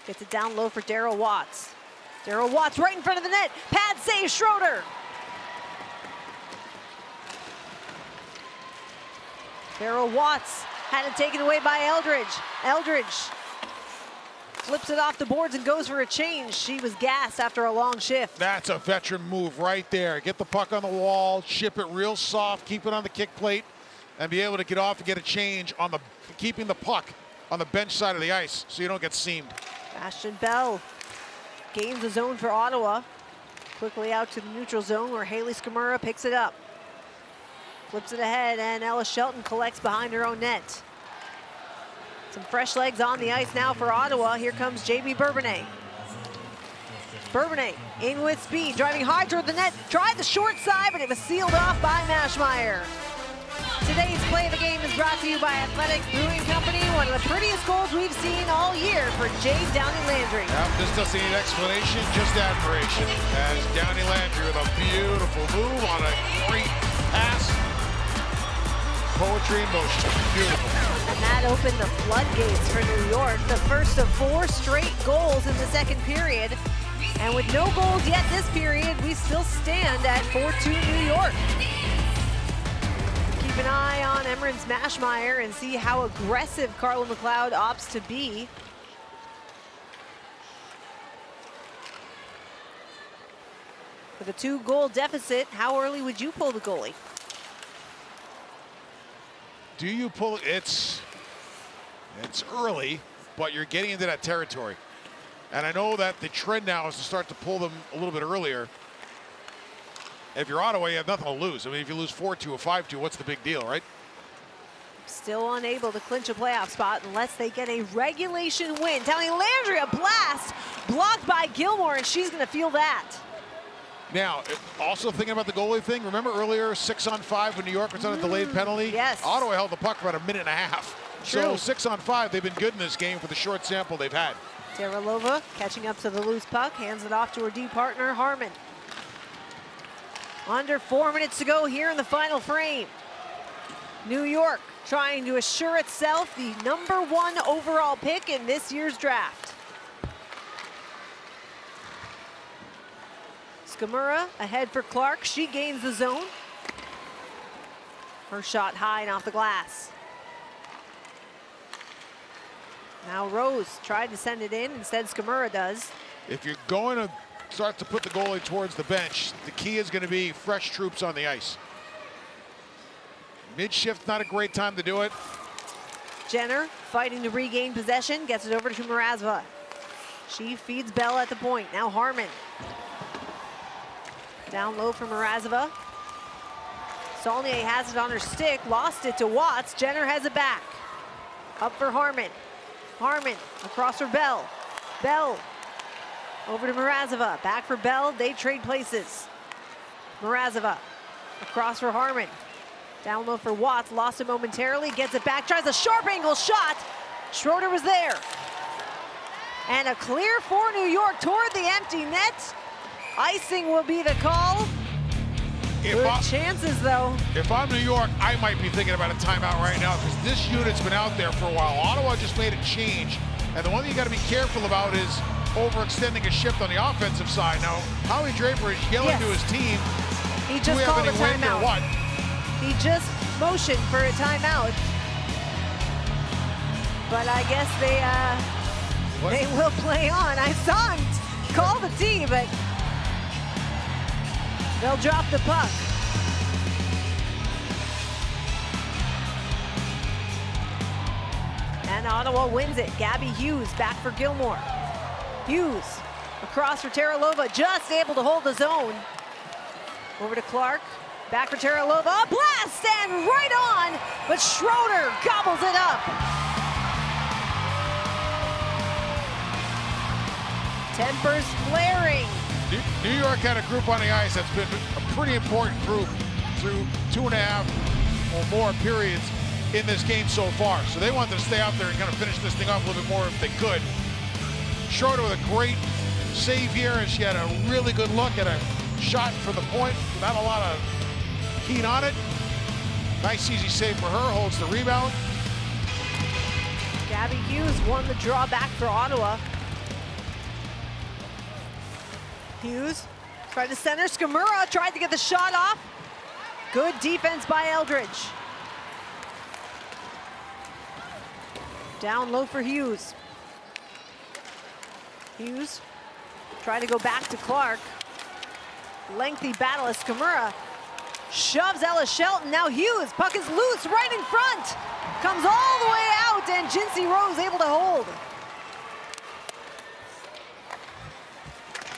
gets it down low for Daryl Watts. Daryl Watts right in front of the net. Pad save, Schroeder. Daryl Watts had it taken away by Eldridge. Eldridge flips it off the boards and goes for a change. She was gassed after a long shift. That's a veteran move right there. Get the puck on the wall, ship it real soft, keep it on the kick plate, and be able to get off and get a change on the, keeping the puck on the bench side of the ice so you don't get seamed. Ashton Bell gains the zone for Ottawa. Quickly out to the neutral zone where Haley Skamura picks it up. Flips it ahead, and Ella Shelton collects behind her own net. Some fresh legs on the ice now for Ottawa. Here comes JB Bourbonnais. Bourbonnais in with speed, driving hard toward the net. Tried the short side, but it was sealed off by Mashmeyer. Today's play of the game is brought to you by Athletics Brewing Company. One of the prettiest goals we've seen all year for Jade Downey Landry. Yep, this doesn't need explanation, just admiration. As Downey Landry with a beautiful move on a great pass. Poetry in motion, beautiful. And that opened the floodgates for New York. The first of 4 straight goals in the second period. And with no goals yet this period, we still stand at 4-2 New York. Keep an eye on Emran's Mashmeyer and see how aggressive Carla McLeod opts to be. With a 2-goal deficit, how early would you pull the goalie? Do you pull it? It's early, but you're getting into that territory. And I know that the trend now is to start to pull them a little bit earlier. If you're Ottawa, you have nothing to lose. I mean, if you lose 4-2 or 5-2, what's the big deal, right? Still unable to clinch a playoff spot unless they get a regulation win. Telling Landry a blast, blocked by Gilmore, and she's going to feel that. Now, also thinking about the goalie thing, remember earlier 6-on-5 when New York was on a delayed penalty? Yes. Ottawa held the puck for about a minute and a half. True. So 6-on-5, they've been good in this game for the short sample they've had. Teralova catching up to the loose puck, hands it off to her D partner, Harmon. Under 4 minutes to go here in the final frame. New York trying to assure itself the #1 overall pick in this year's draft. Skamura ahead for Clark. She gains the zone. Her shot high and off the glass. Now Rose tried to send it in. Instead, Skamura does. If you're going to start to put the goalie towards the bench, the key is going to be fresh troops on the ice. Mid-shift, not a great time to do it. Jenner fighting to regain possession, gets it over to Mrazova. She feeds Bell at the point. Now Harmon. Down low for Mrazova. Saulnier has it on her stick, lost it to Watts. Jenner has it back. Up for Harmon. Harmon across for Bell. Bell over to Mrazova. Back for Bell. They trade places. Mrazova across for Harmon. Down low for Watts. Lost it momentarily. Gets it back. Tries a sharp angle shot. Schroeder was there. And a clear for New York toward the empty net. Icing will be the call. Good chances, though. If I'm New York, I might be thinking about a timeout right now because this unit's been out there for a while. Ottawa just made a change. And the one thing you got to be careful about is overextending a shift on the offensive side. Now, Howie Draper is yelling to his team. He just called a timeout. Or what? He just motioned for a timeout. But I guess they will play on. I saw him call the T, but they'll drop the puck. And Ottawa wins it. Gabby Hughes back for Gilmore. Hughes across for Teralova, just able to hold the zone. Over to Clark. Back for Teralova. A blast and right on, but Schroeder gobbles it up. Tempers flaring. New York had a group on the ice that's been a pretty important group through 2.5 or more periods in this game so far. So they wanted to stay out there and kind of finish this thing off a little bit more if they could. Schroeder with a great save here, and she had a really good look at a shot from the point. Not a lot of heat on it. Nice easy save for her, holds the rebound. Gabby Hughes won the draw back for Ottawa. Hughes tried to center. Skamura tried to get the shot off. Good defense by Eldridge. Down low for Hughes. Hughes tried to go back to Clark. Lengthy battle as Skamura shoves Ella Shelton. Now Hughes, puck is loose right in front. Comes all the way out and Jinsey Rose able to hold.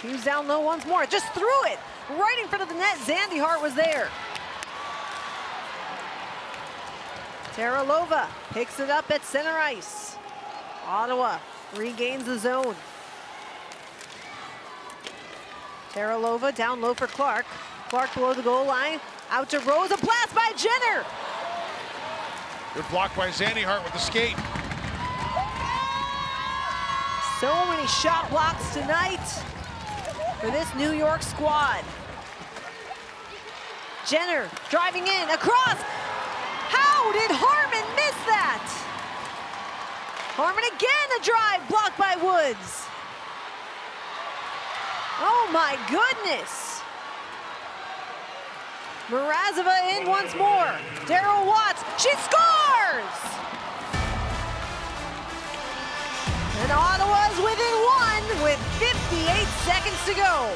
Hughes down low once more, just threw it right in front of the net. Zandy Hart was there. Teralova picks it up at center ice. Ottawa regains the zone. Teralova down low for Clark. Clark below the goal line, out to Rose, a blast by Jenner. Good block by Zandy Hart with the skate. So many shot blocks tonight for this New York squad. Jenner driving in, across. How did Harmon miss that? Harmon again, a drive blocked by Woods. Oh my goodness. Mrazova in once more. Daryl Watts, she scores! And Ottawa's within one with 58 seconds to go.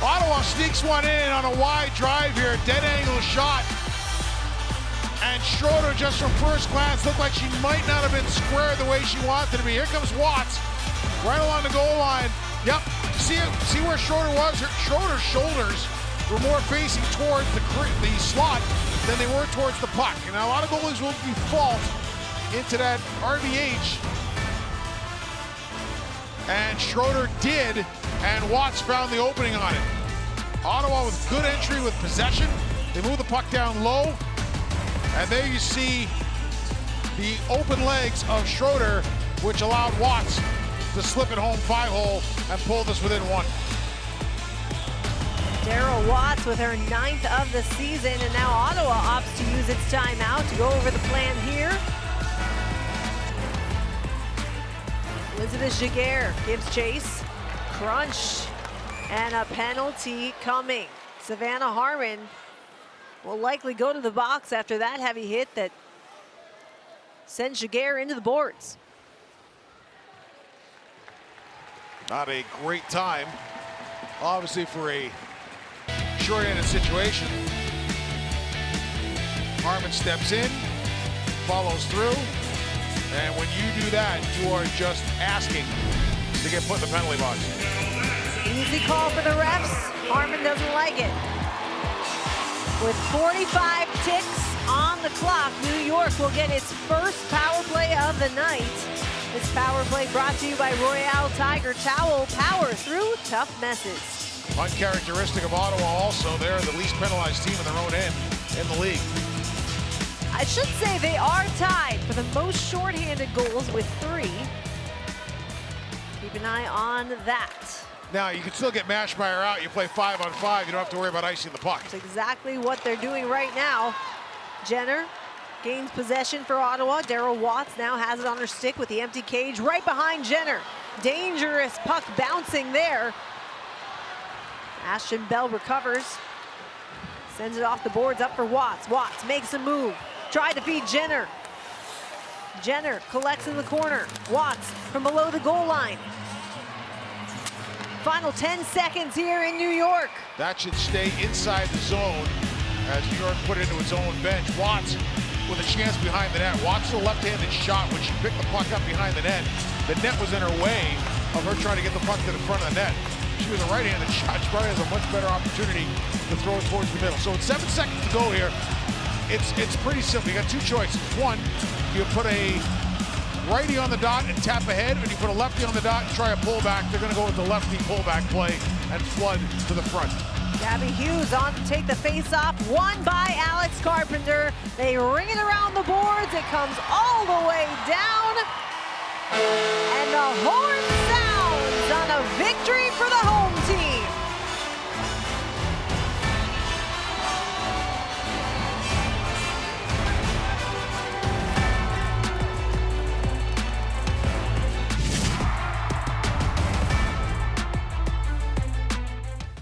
Ottawa sneaks one in on a wide drive here, dead angle shot. And Schroeder, just from first glance, looked like she might not have been square the way she wanted to be. Here comes Watts, right along the goal line. Yep, see where Schroeder was? Schroeder's shoulders were more facing towards the slot than they were towards the puck. And now a lot of goalies will default into that RVH. And Schroeder did, and Watts found the opening on it. Ottawa with good entry with possession. They move the puck down low. And there you see the open legs of Schroeder, which allowed Watts to slip it home 5-hole and pull this within one. Daryl Watts with her 9th of the season, and now Ottawa opts to use its timeout to go over the plan here. Elizabeth Giguère gives chase. Crunch. And a penalty coming. Savannah Harmon will likely go to the box after that heavy hit that sends Giguère into the boards. Not a great time, obviously, for a short-handed situation. Harmon steps in, follows through, and when you do that, you are just asking to get put in the penalty box. Easy call for the refs. Harmon doesn't like it. With 45 ticks on the clock, New York will get its first power play of the night. This power play brought to you by Royale Tiger Towel. Power through tough messes. Uncharacteristic of Ottawa also. They're the least penalized team in their own end in the league. I should say they are tied for the most shorthanded goals with 3. Keep an eye on that. Now, you can still get Mashmeyer out. You play 5-on-5. You don't have to worry about icing the puck. That's exactly what they're doing right now. Jenner gains possession for Ottawa. Daryl Watts now has it on her stick with the empty cage right behind Jenner. Dangerous puck bouncing there. Ashton Bell recovers. Sends it off the boards up for Watts. Watts makes a move. Tried to feed Jenner. Jenner collects in the corner. Watts from below the goal line. Final 10 seconds here in New York. That should stay inside the zone as New York put it into its own bench. Watts with a chance behind the net. Watts a left-handed shot when she picked the puck up behind the net. The net was in her way of her trying to get the puck to the front of the net. She was a right-handed shot. She probably has a much better opportunity to throw it towards the middle. So it's 7 seconds to go here. It's pretty simple. You got 2 choices. One, you put a righty on the dot and tap ahead, and you put a lefty on the dot and try a pullback. They're going to go with the lefty pullback play and flood to the front. Gabby Hughes on to take the face-off, won by Alex Carpenter. They ring it around the boards. It comes all the way down. And the horn sounds on a victory for the home team.